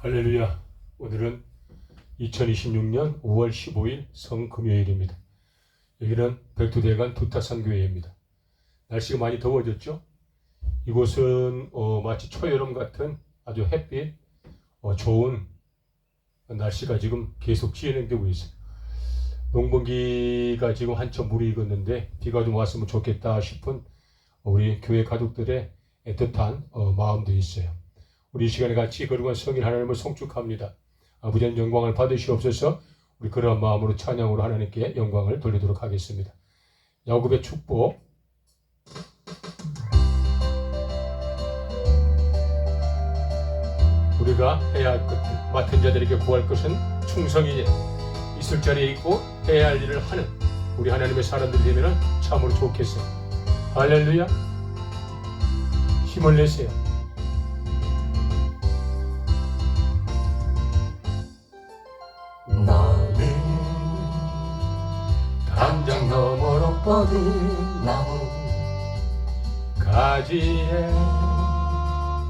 할렐루야. 오늘은 2026년 5월 15일 성금요일입니다. 여기는 백두대간 두타산교회입니다. 날씨가 많이 더워졌죠? 이곳은 마치 초여름 같은 아주 햇빛 좋은 날씨가 지금 계속 진행되고 있어요. 농번기가 지금 한참 물이 익었는데 비가 좀 왔으면 좋겠다 싶은 우리 교회 가족들의 애틋한 마음도 있어요. 우리 이 시간에 같이 거룩한 성인 하나님을 송축합니다. 아버지의 영광을 받으시옵소서. 우리 그러한 마음으로 찬양으로 하나님께 영광을 돌리도록 하겠습니다. 야곱의 축복. 우리가 해야 할 것들, 맡은 자들에게 구할 것은 충성이니 있을 자리에 있고 해야 할 일을 하는 우리 하나님의 사람들이 되면 참으로 좋겠어요. 할렐루야. 힘을 내세요. 너는 담장 너머로 뻗은 나무 가지에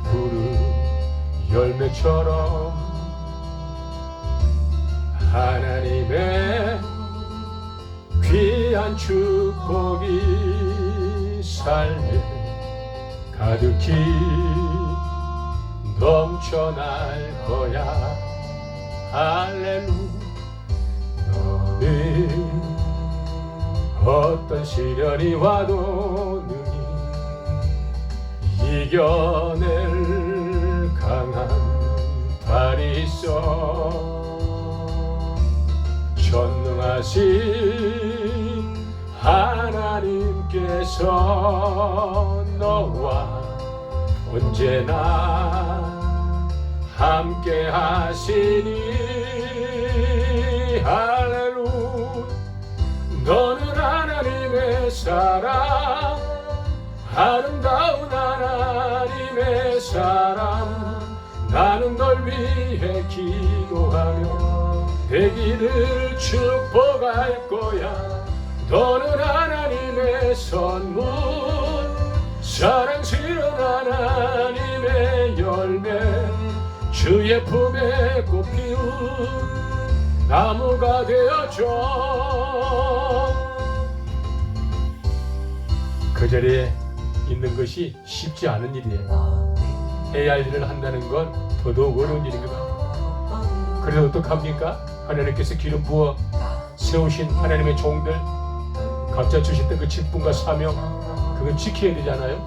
푸른 열매처럼 하나님의 귀한 축복이 삶에 가득히 넘쳐날 거야. 할렐루야. 너는 어떤 시련이 와도 능히 이겨낼 강한 발이 있어. 전능하신 하나님께서 너와 언제나 함께 하시니. 할렐루야. 너는 하나님의 사람, 아름다운 하나님의 사람. 나는 널 위해 기도하며 내 길을 축복할 거야. 너는 하나님의 선물, 사랑스러운 하나님의 열매, 주의 품에 꽃피운 나무가 되어줘. 그 자리에 있는 것이 쉽지 않은 일이에요. 해야 할 일을 한다는 건 더더욱 어려운 일인 것 같아요. 그래서 어떡합니까? 하나님께서 기름 부어 세우신 하나님의 종들, 각자 주셨던 그 직분과 사명, 그건 지켜야 되잖아요.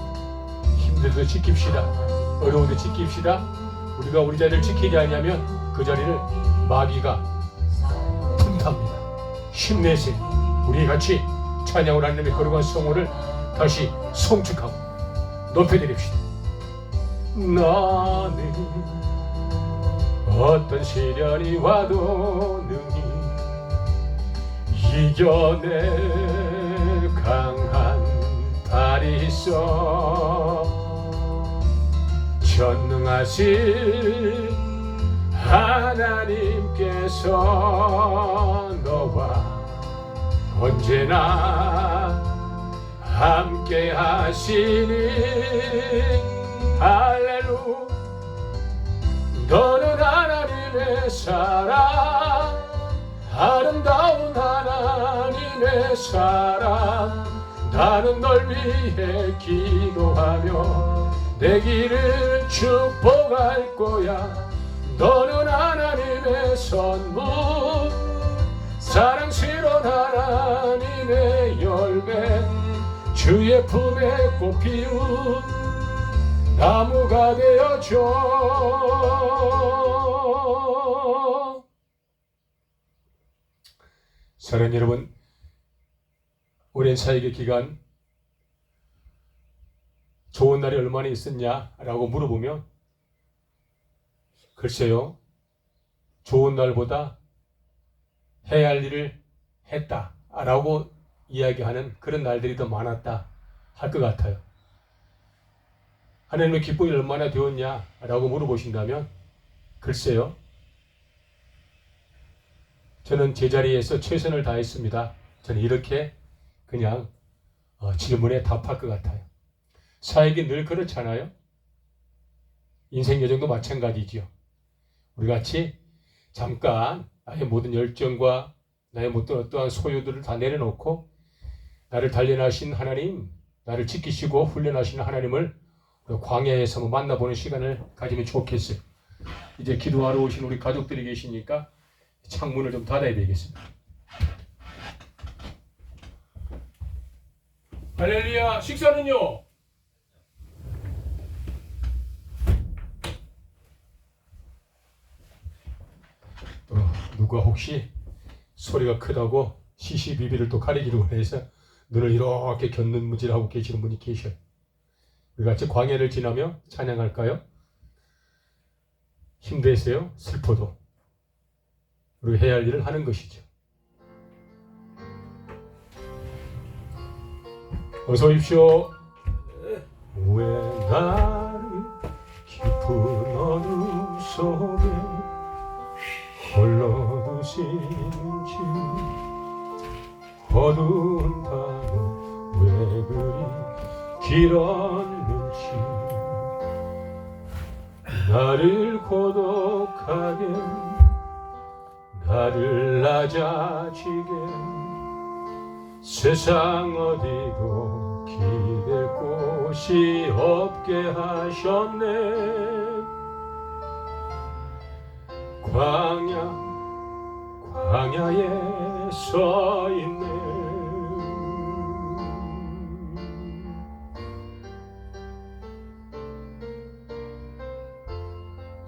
힘들어도 지킵시다. 어려운데 지킵시다. 우리가 우리 자리를 지키지 않으면 그 자리를 마귀가 틈탑니다. 힘내세요. 우리 같이 찬양으로 하나님의 거룩한 성호를 다시 송축하고 높여드립시다. 나는 어떤 시련이 와도 능히 이겨낼 강한 발이 있어. 전능하신 하나님께서 너와 언제나 함께 하시니. 할렐루야. 너는 하나님의 사람, 아름다운 하나님의 사람. 나는 널 위해 기도하며 내 길을 축복할 거야. 너는 하나님의 선물, 사랑스러운 하나님의 열매, 주의 품에 꽃피운 나무가 되어줘. 사랑하는 여러분, 오랜 사역의 기간 좋은 날이 얼마나 있었냐라고 물어보면 글쎄요, 좋은 날보다 해야 할 일을 했다라고 이야기하는 그런 날들이 더 많았다 할 것 같아요. 하나님의 기쁨이 얼마나 되었냐라고 물어보신다면 글쎄요, 저는 제자리에서 최선을 다했습니다. 저는 이렇게 그냥 질문에 답할 것 같아요. 사역이 늘 그렇잖아요. 인생 여정도 마찬가지죠. 우리 같이 잠깐 나의 모든 열정과 나의 모든 어떠한 소유들을 다 내려놓고 나를 단련하신 하나님, 나를 지키시고 훈련하시는 하나님을 광야에서 한번 만나보는 시간을 가지면 좋겠어요. 이제 기도하러 오신 우리 가족들이 계시니까 창문을 좀 닫아야 되겠습니다. 할렐루야. 식사는요? 누가 혹시 소리가 크다고 시시비비를 또 가리기로 해서 눈을 이렇게 곁눈무질하고 계시는 분이 계셔요. 우리 같이 광야를 지나며 찬양할까요? 힘내세요. 슬퍼도 우리가 해야 할 일을 하는 것이죠. 어서 오십시오. 왜 나를 깊은 어둠 속에 홀로 두시는지, 어두운 밤은 왜 그리 길었는지, 나를 고독하게, 나를 낮아지게, 세상 어디도 기댈 곳이 없게 하셨네. 광야에 서 있네.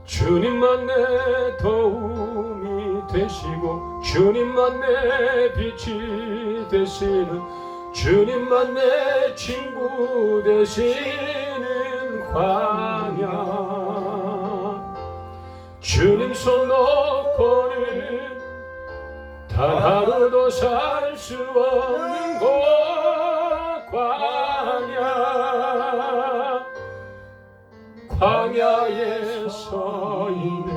주님만 내 도움이 되시고, 주님만 내 빛이 되시는, 주님만 내 친구 되시는 광야. 주님 손 놓고는 단 하루도 살 수 없는 곳, 광야에 서 있네.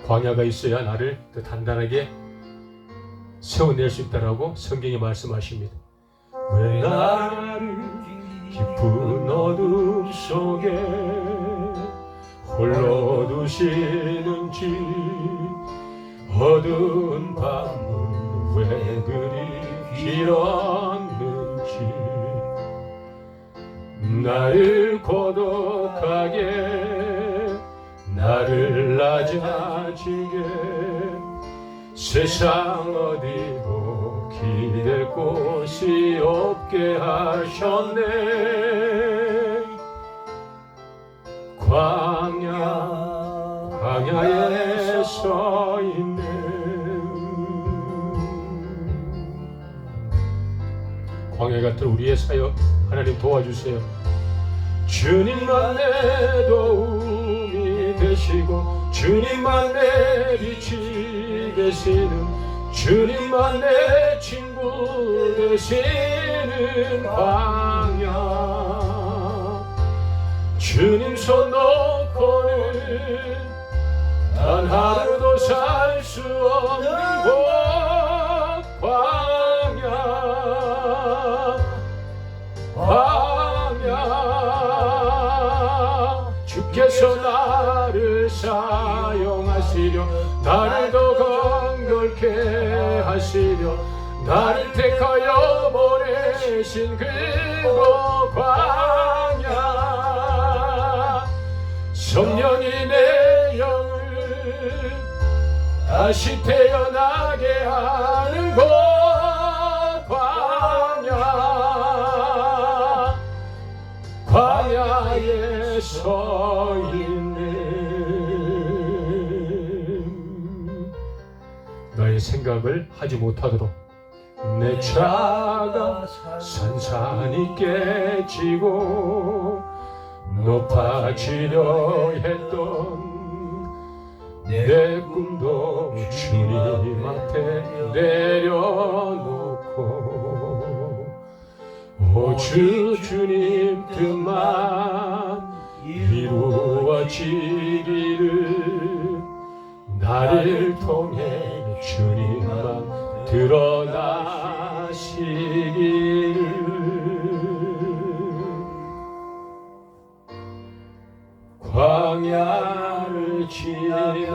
광야가 있어야 나를 더 단단하게 세워낼 수 있다라고 성경이 말씀하십니다. 왜 나를 깊은 어둠 속에 홀로 두시는지, 어두운 밤은 왜 그리 길었는지, 나를 고독하게, 나를 낮아지게, 세상 어디도 기댈 곳이 없게 하셨네. 광야에 서 있네. 광야 같은 우리의 사역 하나님 도와주세요. 주님만 내 도움이 되시고, 주님만 내 빛이 되시는, 주님만 내 친구 되시는 광야. 주님 손 놓고는 단 하루도 살 수 없는 곳, 광야. 주께서 나를 사용하시려, 나를 더 강렬케 하시려, 나를 택하여 보내신 그곳 광야. 성령이 내 영을 다시 태어나게 하는 곳, 광야에 서 있네. 너의 생각을 하지 못하도록 내 차가 산산이 깨지고 높아지려 했던 내 꿈도 주님 앞에 내려놓고, 오 주님 뜻만 이루어지기를, 나를 통해 주님만 드러나시기를. 세월을 지나면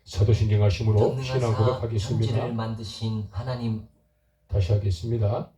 사도신경하심으로 신앙 고백하겠습니다. 천지를 만드신 하나님, 다시 하겠습니다.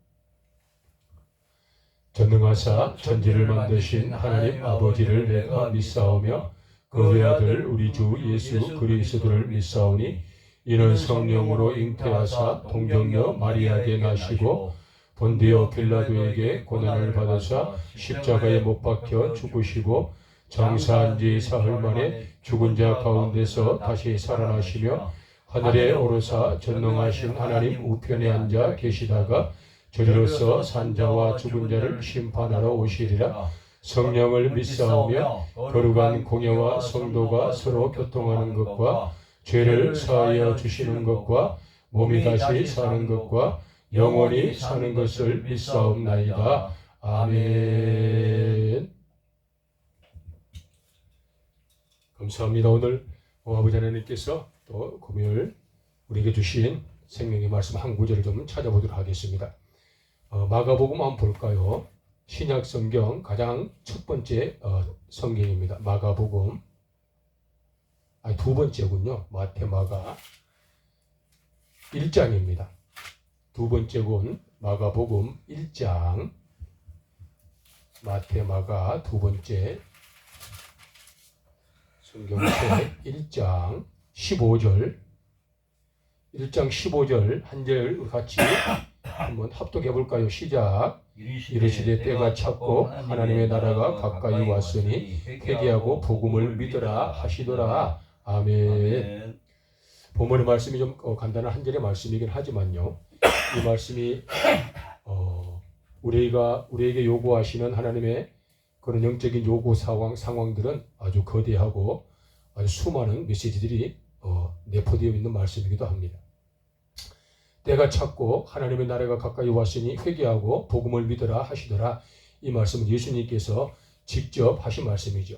전능하사 천지를 만드신 하나님 아버지를 내가 믿사오며 그 외아들 우리 주 예수 그리스도를 믿사오니 이는 성령으로 잉태하사 동정녀 마리아에게 나시고 본디오 빌라도에게 고난을 받으사 십자가에 못 박혀 죽으시고 장사한 지 사흘 만에 죽은 자 가운데서 다시 살아나시며 하늘에 오르사 전능하신 하나님 우편에 앉아 계시다가 저리로서 산자와 죽은 자를 심판하러 오시리라. 성령을 믿사오며 거룩한 공예와 성도가 서로 교통하는 것과 죄를 사하여 주시는 것과 몸이 다시 사는 것과 영원히 사는 것을 믿사옵나이다. 아멘. 감사합니다. 오늘 아버지 하나님께서 또 금요일 우리에게 주신 생명의 말씀 한 구절을 좀 찾아보도록 하겠습니다. 마가복음 한번 볼까요? 신약 성경 가장 첫 번째 성경입니다. 마가복음. 두 번째군요. 마태 마가 1장입니다. 두 번째군 마가복음 1장. 마태 마가 두 번째 성경책 1장 15절 1장 15절 한 절 같이 한번 합독해 볼까요? 시작. 이르시되 때가 찼고 하나님의 나라가 가까이 왔으니 회개하고 복음을 믿으라 하시더라. 아멘. 본문의 말씀이 좀 간단한 한 절의 말씀이긴 하지만요. 이 말씀이 우리에게 요구하시는 하나님의 그런 영적인 요구 상황들은 아주 거대하고 아주 수많은 메시지들이 내포되어 있는 말씀이기도 합니다. 때가 찼고 하나님의 나라가 가까이 왔으니 회개하고 복음을 믿으라 하시더라. 이 말씀은 예수님께서 직접 하신 말씀이죠.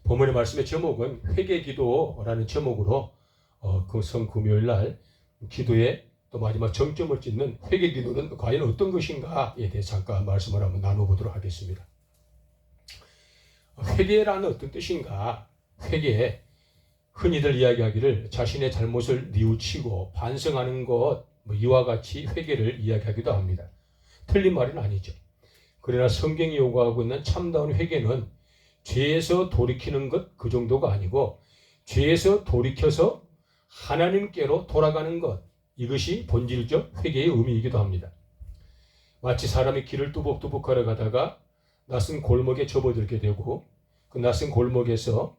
본문의 말씀의 제목은 회개기도라는 제목으로 그 성금요일 날 기도에 또 마지막 정점을 찍는 회개기도는 과연 어떤 것인가에 대해 잠깐 말씀을 한번 나눠보도록 하겠습니다. 회개라는 어떤 뜻인가? 회개, 흔히들 이야기하기를 자신의 잘못을 뉘우치고 반성하는 것, 이와 같이 회개를 이야기하기도 합니다. 틀린 말은 아니죠. 그러나 성경이 요구하고 있는 참다운 회개는 죄에서 돌이키는 것 그 정도가 아니고 죄에서 돌이켜서 하나님께로 돌아가는 것, 이것이 본질적 회개의 의미이기도 합니다. 마치 사람이 길을 뚜벅뚜벅 걸어가다가 낯선 골목에 접어들게 되고 그 낯선 골목에서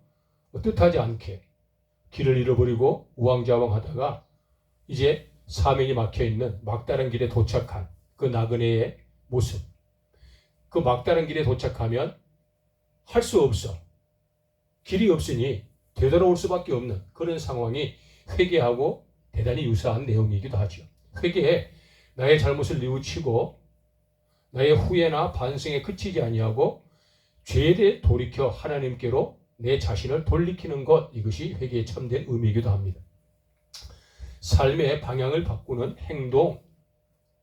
뜻하지 않게 길을 잃어버리고 우왕좌왕하다가 이제 사면이 막혀있는 막다른 길에 도착한 그 나그네의 모습. 그 막다른 길에 도착하면 할 수 없어. 길이 없으니 되돌아올 수밖에 없는 그런 상황이 회개하고 대단히 유사한 내용이기도 하죠. 회개에 나의 잘못을 뉘우치고 나의 후회나 반성에 그치지 아니하고 죄에 대해 돌이켜 하나님께로 내 자신을 돌리키는 것, 이것이 회개의 참된 의미이기도 합니다. 삶의 방향을 바꾸는 행동,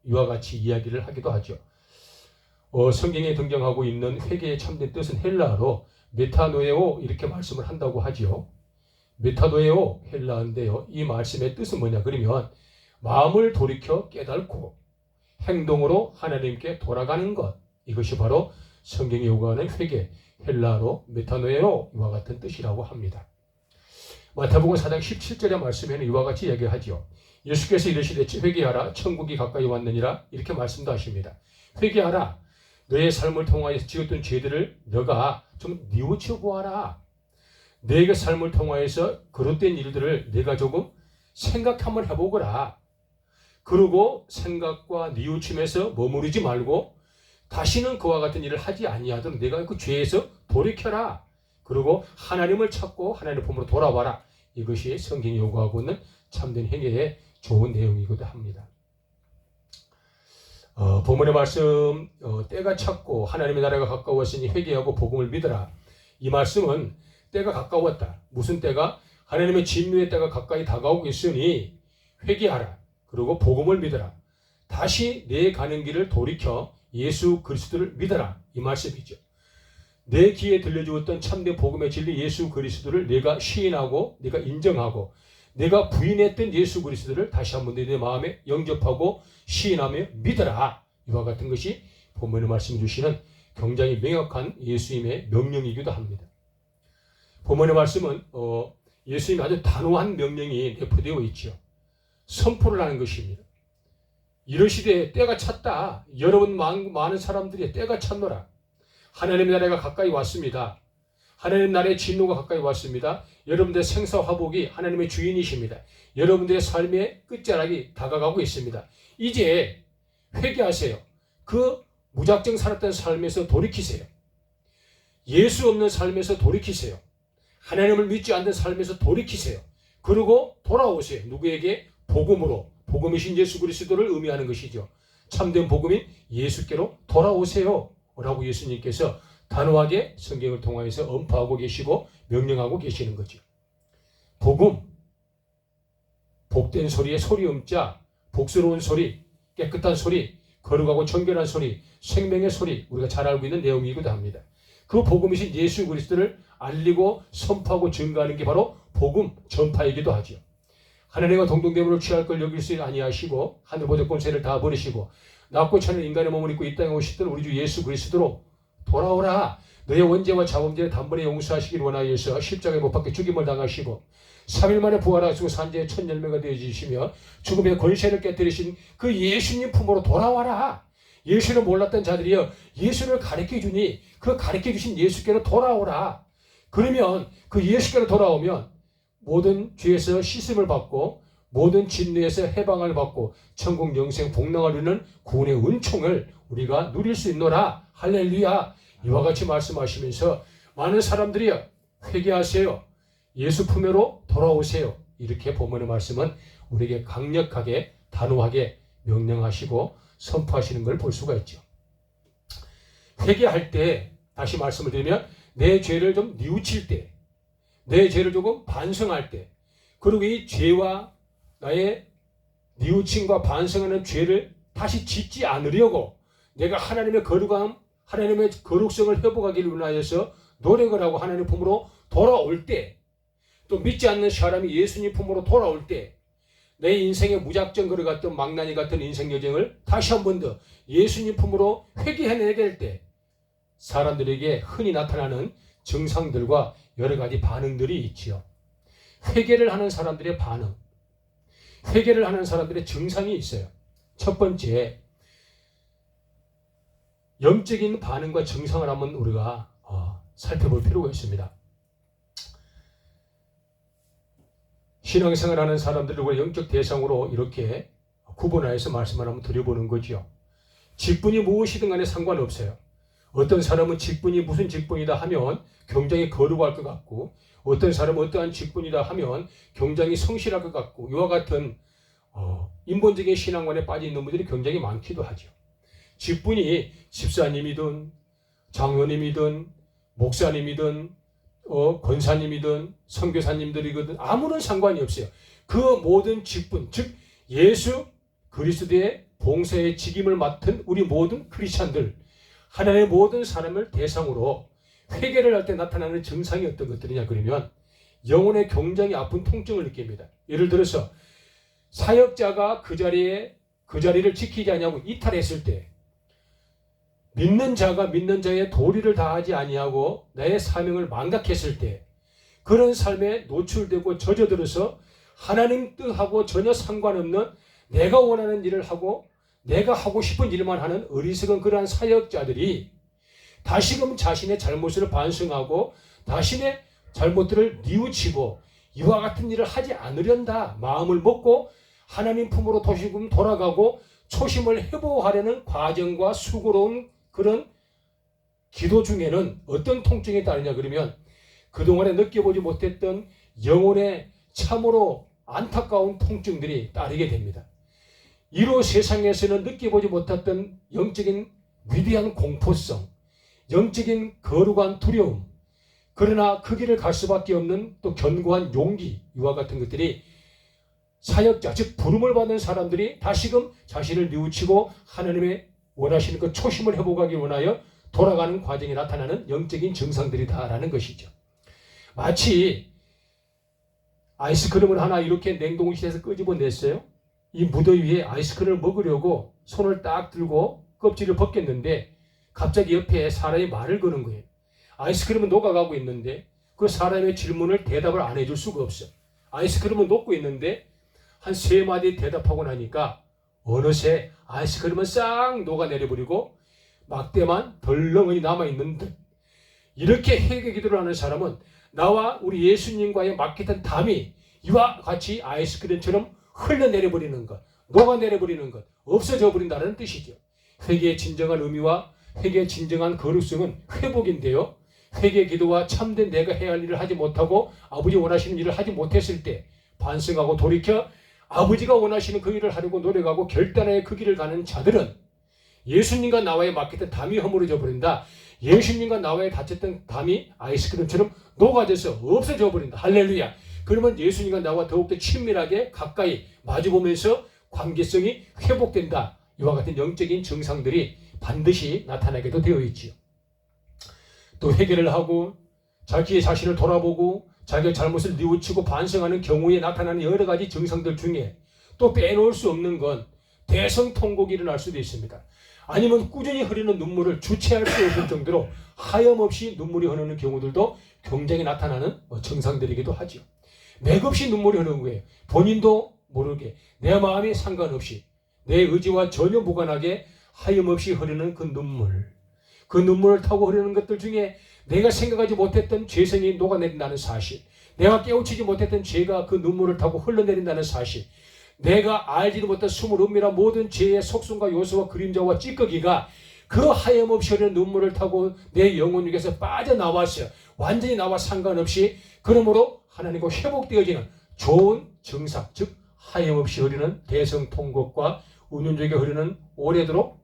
이와 같이 이야기를 하기도 하죠. 성경에 등장하고 있는 회개의 참된 뜻은 헬라어로 메타노에오 이렇게 말씀을 한다고 하지요. 메타노에오 헬라어인데요. 이 말씀의 뜻은 뭐냐 그러면 마음을 돌이켜 깨닫고 행동으로 하나님께 돌아가는 것, 이것이 바로 성경이 요구하는 회개, 헬라어로 메타노에오 이와 같은 뜻이라고 합니다. 마태복음 4장 17절의 말씀에는 이와 같이 얘기하죠. 예수께서 이르시되 회개하라 천국이 가까이 왔느니라 이렇게 말씀도 하십니다. 회개하라. 너의 삶을 통하여서 지었던 죄들을 너가 좀 뉘우쳐 보아라. 너의 삶을 통하여서 그릇된 일들을 내가 조금 생각 한번 해보거라. 그리고 생각과 뉘우침에서 머무르지 말고 다시는 그와 같은 일을 하지 아니하도록 내가 그 죄에서 돌이켜라. 그리고 하나님을 찾고 하나님의 품으로 돌아와라. 이것이 성경이 요구하고 있는 참된 행위의 좋은 내용이기도 합니다. 본문의 말씀 때가 찼고 하나님의 나라가 가까웠으니 회개하고 복음을 믿으라. 이 말씀은 때가 가까웠다. 무슨 때가? 하나님의 진노의 때가 가까이 다가오고 있으니 회개하라. 그리고 복음을 믿으라. 다시 내 가는 길을 돌이켜 예수 그리스도를 믿어라 이 말씀이죠. 내 귀에 들려주었던 참된 복음의 진리 예수 그리스도를 내가 시인하고 내가 인정하고 내가 부인했던 예수 그리스도를 다시 한번 내 마음에 영접하고 시인하며 믿어라. 이와 같은 것이 본문의 말씀 주시는 굉장히 명확한 예수님의 명령이기도 합니다. 본문의 말씀은 예수님의 아주 단호한 명령이 내포되어 있죠. 선포를 하는 것입니다. 이러시되 때가 찼다. 여러분 많은 사람들이 때가 찼노라. 하나님의 나라가 가까이 왔습니다. 하나님의 나라의 진노가 가까이 왔습니다. 여러분들의 생사화복이 하나님의 주인이십니다. 여러분들의 삶의 끝자락이 다가가고 있습니다. 이제 회개하세요. 그 무작정 살았던 삶에서 돌이키세요. 예수 없는 삶에서 돌이키세요. 하나님을 믿지 않는 삶에서 돌이키세요. 그리고 돌아오세요. 누구에게? 복음으로. 복음이신 예수 그리스도를 의미하는 것이죠. 참된 복음인 예수께로 돌아오세요. 라고 예수님께서 단호하게 성경을 통하여서 언파하고 계시고 명령하고 계시는 거죠. 복음, 복된 소리의 소리음자, 복스러운 소리, 깨끗한 소리, 거룩하고 정결한 소리, 생명의 소리, 우리가 잘 알고 있는 내용이기도 합니다. 그 복음이신 예수 그리스도를 알리고 선포하고 증거하는 게 바로 복음 전파이기도 하죠. 하나님과 동등됨을 취할 걸 여길 수 아니하시고 하늘 보좌 권세를 다 버리시고 낮고 차는 인간의 몸을 입고 이 땅에 오시던 우리 주 예수 그리스도로 돌아오라. 너의 원죄와 자범죄를 단번에 용서하시길 원하여서 십자가에 못 박혀 죽임을 당하시고 3일 만에 부활하시고 산재의 첫 열매가 되어주시며 죽음의 권세를 깨뜨리신 그 예수님 품으로 돌아와라. 예수를 몰랐던 자들이여 예수를 가르쳐주니 그 가르쳐주신 예수께로 돌아오라. 그러면 그 예수께로 돌아오면 모든 죄에서 씻음을 받고 모든 진노에서 해방을 받고 천국 영생 복락을 누리는 구원의 은총을 우리가 누릴 수 있노라. 할렐루야. 이와 같이 말씀하시면서 많은 사람들이 회개하세요. 예수 품에로 돌아오세요. 이렇게 본문의 말씀은 우리에게 강력하게 단호하게 명령하시고 선포하시는 걸 볼 수가 있죠. 회개할 때 다시 말씀을 드리면 내 죄를 좀 뉘우칠 때, 내 죄를 조금 반성할 때, 그리고 이 죄와 나의 뉘우침과 반성하는 죄를 다시 짓지 않으려고 내가 하나님의 거룩함, 하나님의 거룩성을 회복하기를 원하여서 노력을 하고 하나님 품으로 돌아올 때, 또 믿지 않는 사람이 예수님 품으로 돌아올 때, 내 인생에 무작정 걸어갔던 망나니 같은 인생 여정을 다시 한 번 더 예수님 품으로 회개해내게 될 때 사람들에게 흔히 나타나는 증상들과 여러 가지 반응들이 있지요. 회개를 하는 사람들의 반응, 회개를 하는 사람들의 증상이 있어요. 첫 번째, 영적인 반응과 증상을 한번 우리가 살펴볼 필요가 있습니다. 신앙생활하는 사람들을 우리 영적 대상으로 이렇게 구분하여서 말씀을 한번 드려보는 거죠. 직분이 무엇이든 간에 상관없어요. 어떤 사람은 직분이 무슨 직분이다 하면 굉장히 거룩할 것 같고, 어떤 사람은 어떠한 직분이다 하면 굉장히 성실할 것 같고, 이와 같은 인본적인 신앙관에 빠져 있는 분들이 굉장히 많기도 하죠. 직분이 집사님이든 장로님이든 목사님이든 권사님이든 선교사님들이거든 아무런 상관이 없어요. 그 모든 직분, 즉 예수 그리스도의 봉사의 직임을 맡은 우리 모든 크리스찬들, 하나님의 모든 사람을 대상으로 회개를 할 때 나타나는 증상이 어떤 것들이냐 그러면 영혼의 굉장히 아픈 통증을 느낍니다. 예를 들어서 사역자가 그 자리를 지키지 아니하고 이탈했을 때, 믿는 자가 믿는 자의 도리를 다하지 아니하고 나의 사명을 망각했을 때, 그런 삶에 노출되고 젖어들어서 하나님 뜻하고 전혀 상관없는 내가 원하는 일을 하고 내가 하고 싶은 일만 하는 어리석은 그러한 사역자들이 다시금 자신의 잘못을 반성하고 자신의 잘못들을 뉘우치고 이와 같은 일을 하지 않으련다 마음을 먹고 하나님 품으로 도시금 돌아가고 초심을 회복하려는 과정과 수고로운 그런 기도 중에는 어떤 통증이 따르냐 그러면 그동안에 느껴보지 못했던 영혼의 참으로 안타까운 통증들이 따르게 됩니다. 이로 세상에서는 느껴보지 못했던 영적인 위대한 공포성, 영적인 거룩한 두려움, 그러나 그 길을 갈 수밖에 없는 또 견고한 용기, 이와 같은 것들이 사역자, 즉 부름을 받는 사람들이 다시금 자신을 뉘우치고 하나님의 원하시는 그 초심을 회복하기 원하여 돌아가는 과정에 나타나는 영적인 증상들이다라는 것이죠. 마치 아이스크림을 하나 이렇게 냉동실에서 끄집어냈어요. 이 무더위 위에 아이스크림을 먹으려고 손을 딱 들고 껍질을 벗겼는데 갑자기 옆에 사람이 말을 거는 거예요. 아이스크림은 녹아가고 있는데 그 사람의 질문을 대답을 안 해줄 수가 없어. 아이스크림은 녹고 있는데 한 3마디 대답하고 나니까 어느새 아이스크림은 싹 녹아내려버리고 막대만 덜렁이 남아있는 듯. 이렇게 회개 기도를 하는 사람은 나와 우리 예수님과의 막혔던 담이 이와 같이 아이스크림처럼 흘러내려버리는 것, 녹아내려버리는 것, 없어져 버린다는 뜻이죠. 회개의 진정한 의미와 회개의 진정한 거룩성은 회복인데요. 회개 기도와 참된 내가 해야 할 일을 하지 못하고 아버지 원하시는 일을 하지 못했을 때 반성하고 돌이켜 아버지가 원하시는 그 일을 하려고 노력하고 결단하여 그 길을 가는 자들은 예수님과 나와의 막혔던 담이 허물어져 버린다. 예수님과 나와의 닫혔던 담이 아이스크림처럼 녹아져서 없어져 버린다. 할렐루야. 그러면 예수님과 나와 더욱더 친밀하게 가까이 마주보면서 관계성이 회복된다. 이와 같은 영적인 증상들이 반드시 나타나게도 되어 있지요. 또 회개를 하고 자기의 자신을 돌아보고 자기의 잘못을 뉘우치고 반성하는 경우에 나타나는 여러 가지 증상들 중에 또 빼놓을 수 없는 건 대성통곡이 일어날 수도 있습니다. 아니면 꾸준히 흐르는 눈물을 주체할 수 없을 정도로 하염없이 눈물이 흐르는 경우들도 굉장히 나타나는 증상들이기도 하죠. 맥없이 눈물이 흐르는 거예요. 본인도 모르게 내 마음에 상관없이 내 의지와 전혀 무관하게 하염없이 흐르는 그 눈물. 그 눈물을 타고 흐르는 것들 중에 내가 생각하지 못했던 죄성이 녹아내린다는 사실, 내가 깨우치지 못했던 죄가 그 눈물을 타고 흘러내린다는 사실, 내가 알지도 못한 숨을 은밀한 모든 죄의 속성과 요소와 그림자와 찌꺼기가 그 하염없이 흐르는 눈물을 타고 내 영혼 중에서 빠져나왔어요. 완전히 나와 상관없이 그러므로 하나님과 회복되어지는 좋은 증상, 즉 하염없이 흐르는 대성통곡과 운운적에 흐르는 오래도록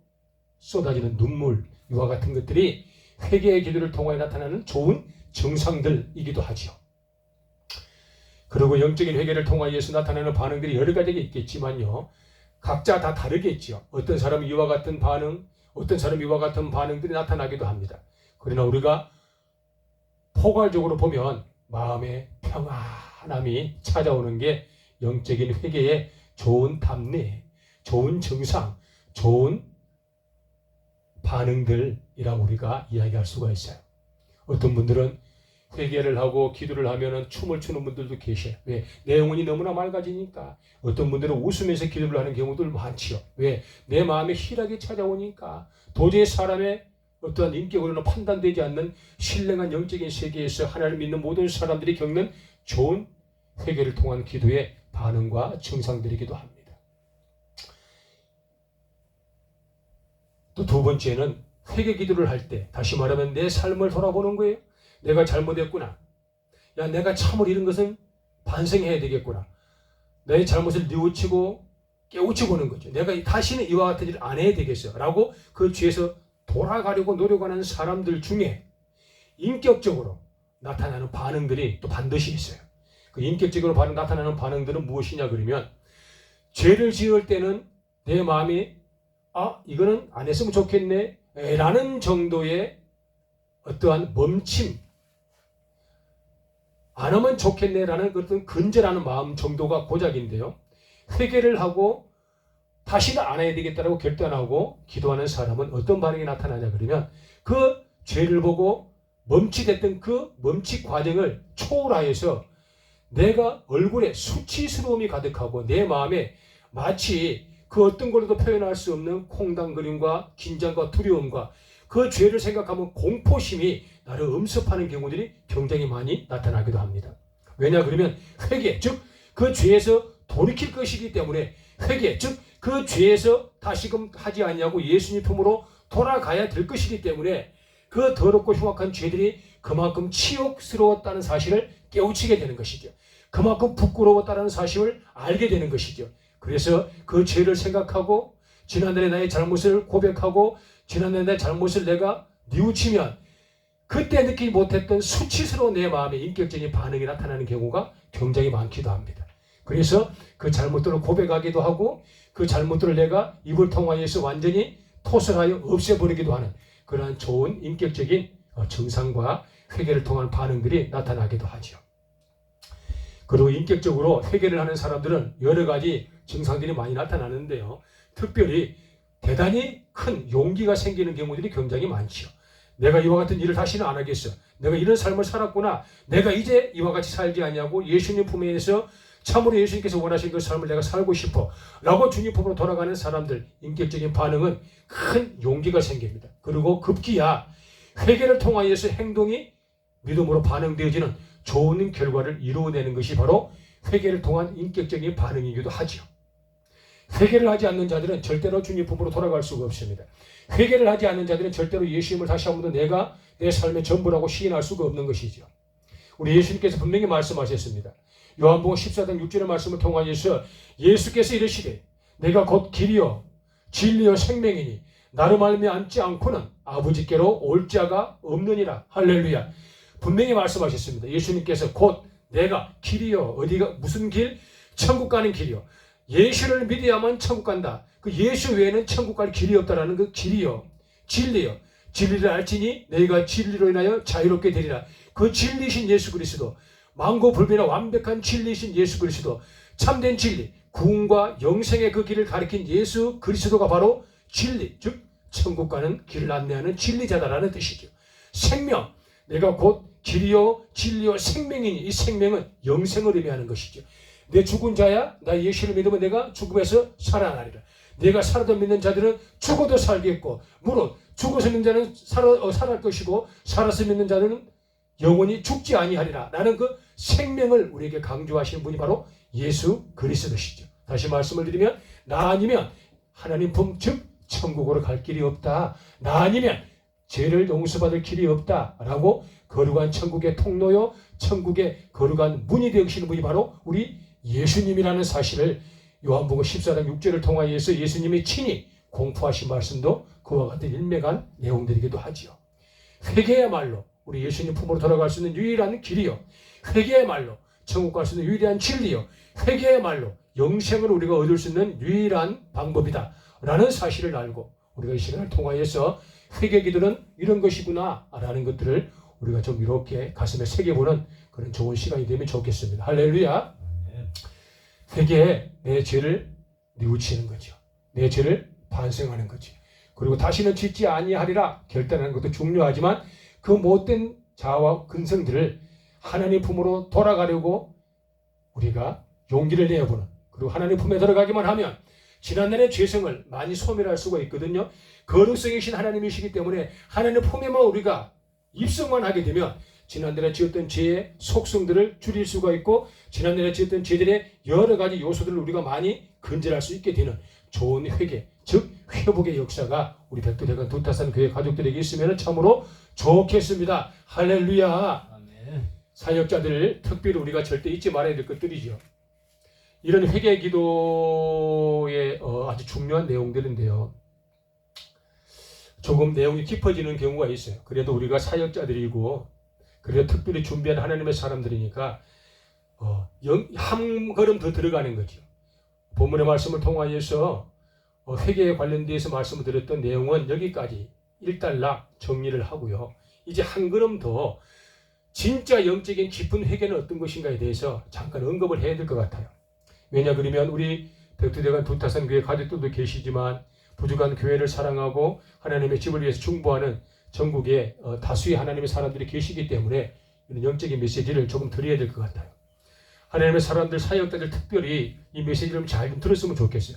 쏟아지는 눈물, 이와 같은 것들이 회개의 기도를 통하여 나타나는 좋은 증상들이기도 하죠. 그리고 영적인 회개를 통하여서 나타나는 반응들이 여러 가지가 있겠지만요. 각자 다 다르겠죠. 어떤 사람은 이와 같은 반응, 어떤 사람은 이와 같은 반응들이 나타나기도 합니다. 그러나 우리가 포괄적으로 보면 마음의 평안함이 찾아오는 게 영적인 회개의 좋은 답례, 좋은 증상, 좋은 반응들이라고 우리가 이야기할 수가 있어요. 어떤 분들은 회개를 하고 기도를 하면 춤을 추는 분들도 계셔요. 왜? 내 영혼이 너무나 맑아지니까. 어떤 분들은 웃으면서 기도를 하는 경우들 많지요. 왜? 내 마음에 희락이 찾아오니까. 도저히 사람의 어떠한 인격으로는 판단되지 않는 신령한 영적인 세계에서 하나님을 믿는 모든 사람들이 겪는 좋은 회개를 통한 기도의 반응과 증상들이기도 합니다. 또 두 번째는 회개 기도를 할 때, 다시 말하면 내 삶을 돌아보는 거예요. 내가 잘못했구나. 야, 내가 참을 잃은 것은 반성해야 되겠구나. 내 잘못을 뉘우치고 깨우쳐 보는 거죠. 내가 다시는 이와 같은 일을 안 해야 되겠어. 라고 그 죄에서 돌아가려고 노력하는 사람들 중에 인격적으로 나타나는 반응들이 또 반드시 있어요. 그 인격적으로 나타나는 반응들은 무엇이냐 그러면, 죄를 지을 때는 내 마음이 이거는 안 했으면 좋겠네 라는 정도의 어떠한 멈춤, 안 하면 좋겠네 라는 어떤 근절하는 마음 정도가 고작인데요. 회개를 하고 다시는 안 해야 되겠다라고 결단하고 기도하는 사람은 어떤 반응이 나타나냐 그러면, 그 죄를 보고 멈칫했던 그 멈칫 과정을 초월하여서 내가 얼굴에 수치스러움이 가득하고 내 마음에 마치 그 어떤 걸로도 표현할 수 없는 콩당거림과 긴장과 두려움과 그 죄를 생각하면 공포심이 나를 엄습하는 경우들이 굉장히 많이 나타나기도 합니다. 왜냐 그러면 회개, 즉 그 죄에서 돌이킬 것이기 때문에, 회개, 즉 그 죄에서 다시금 하지 않냐고 예수님 품으로 돌아가야 될 것이기 때문에 그 더럽고 흉악한 죄들이 그만큼 치욕스러웠다는 사실을 깨우치게 되는 것이죠. 그만큼 부끄러웠다는 사실을 알게 되는 것이죠. 그래서 그 죄를 생각하고 지난날의 나의 잘못을 고백하고 지난날의 나의 잘못을 내가 뉘우치면 그때 느끼지 못했던 수치스러운 내 마음의 인격적인 반응이 나타나는 경우가 굉장히 많기도 합니다. 그래서 그 잘못들을 고백하기도 하고 그 잘못들을 내가 입을 통하여서 완전히 토설하여 없애버리기도 하는 그러한 좋은 인격적인 증상과 회개를 통한 반응들이 나타나기도 하죠. 그리고 인격적으로 회개를 하는 사람들은 여러 가지 증상들이 많이 나타나는데요. 특별히 대단히 큰 용기가 생기는 경우들이 굉장히 많죠. 내가 이와 같은 일을 다시는 안 하겠어. 내가 이런 삶을 살았구나. 내가 이제 이와 같이 살지 않냐고 예수님 품에서 참으로 예수님께서 원하신 그 삶을 내가 살고 싶어 라고 주님 품으로 돌아가는 사람들 인격적인 반응은 큰 용기가 생깁니다. 그리고 급기야 회개를 통하여서 행동이 믿음으로 반응되어지는 좋은 결과를 이루어내는 것이 바로 회개를 통한 인격적인 반응이기도 하죠. 회개를 하지 않는 자들은 절대로 주님 품으로 돌아갈 수가 없습니다. 회개를 하지 않는 자들은 절대로 예수님을 다시 한 번 더 내가 내 삶의 전부라고 시인할 수가 없는 것이죠. 우리 예수님께서 분명히 말씀하셨습니다. 요한복음 14장 6절의 말씀을 통하여서 예수께서 이르시되 내가 곧 길이요 진리요 생명이니 나를 말미암지 않고는 아버지께로 올 자가 없느니라. 할렐루야. 분명히 말씀하셨습니다. 예수님께서 곧 내가 길이요 어디가 무슨 길? 천국 가는 길이요. 예수를 믿어야만 천국 간다. 그 예수 외에는 천국 갈 길이 없다라는 그 길이요 진리요. 진리를 알지니 너희가 진리로 인하여 자유롭게 되리라. 그 진리신 예수 그리스도 만고불변의 완벽한 진리신 예수 그리스도 참된 진리 구원과 영생의 그 길을 가리킨 예수 그리스도가 바로 진리 즉 천국 가는 길을 안내하는 진리자다라는 뜻이죠. 생명 내가 곧 길이요 진리요 생명이니 이 생명은 영생을 의미하는 것이죠. 내 죽은 자야 나 예수를 믿으면 내가 죽음에서 살아나리라. 내가 살아도 믿는 자들은 죽어도 살겠고 무릇 죽어서 믿는 자는 살아날 것이고 살아서 믿는 자들은 영원히 죽지 아니하리라. 라는 그 생명을 우리에게 강조하시는 분이 바로 예수 그리스도시죠. 다시 말씀을 드리면 나 아니면 하나님 품 즉 천국으로 갈 길이 없다. 나 아니면 죄를 용서받을 길이 없다. 라고 거룩한 천국의 통로요 천국의 거룩한 문이 되시는 분이 바로 우리 예수님이라는 사실을 요한복음 14장 6절을 통하여서 예수님이 친히 공포하신 말씀도 그와 같은 일맥한 내용들이기도 하지요. 회개야말로 우리 예수님 품으로 돌아갈 수 있는 유일한 길이요. 회개야말로 천국 갈 수 있는 유일한 진리요. 회개야말로 영생을 우리가 얻을 수 있는 유일한 방법이다. 라는 사실을 알고 우리가 이 시간을 통하여서 회개 기도는 이런 것이구나 라는 것들을 우리가 좀 이렇게 가슴에 새겨보는 그런 좋은 시간이 되면 좋겠습니다. 할렐루야. 회개에 내 죄를 뉘우치는 거죠. 내 죄를 반성하는 거죠. 그리고 다시는 짓지 아니하리라 결단하는 것도 중요하지만 그 못된 자아와 근성들을 하나님 품으로 돌아가려고 우리가 용기를 내어보는 그리고 하나님 품에 들어가기만 하면 지난날의 죄성을 많이 소멸할 수가 있거든요. 거룩성이신 하나님이시기 때문에 하나님 품에만 우리가 입성만 하게 되면 지난날에 지었던 죄의 속성들을 줄일 수가 있고 지난날에 지었던 죄들의 여러 가지 요소들을 우리가 많이 근절할 수 있게 되는 좋은 회개 즉 회복의 역사가 우리 백두대간 두타산 교회 가족들에게 있으면 참으로 좋겠습니다. 할렐루야. 아멘. 사역자들 특별히 우리가 절대 잊지 말아야 될 것들이죠. 이런 회개 기도의 아주 중요한 내용들인데요. 조금 내용이 깊어지는 경우가 있어요. 그래도 우리가 사역자들이고 그래도 특별히 준비한 하나님의 사람들이니까 한 걸음 더 들어가는 거죠. 본문의 말씀을 통하여서 회개에 관련돼서 말씀을 드렸던 내용은 여기까지 일단락 정리를 하고요. 이제 한 걸음 더 진짜 영적인 깊은 회개는 어떤 것인가에 대해서 잠깐 언급을 해야 될 것 같아요. 왜냐 그러면 우리 백두대간 두타산 교회 가족들도 계시지만 부족한 교회를 사랑하고 하나님의 집을 위해서 중보하는 전국에 다수의 하나님의 사람들이 계시기 때문에 이런 영적인 메시지를 조금 드려야 될 것 같아요. 하나님의 사람들, 사역자들 특별히 이 메시지를 잘 좀 들었으면 좋겠어요.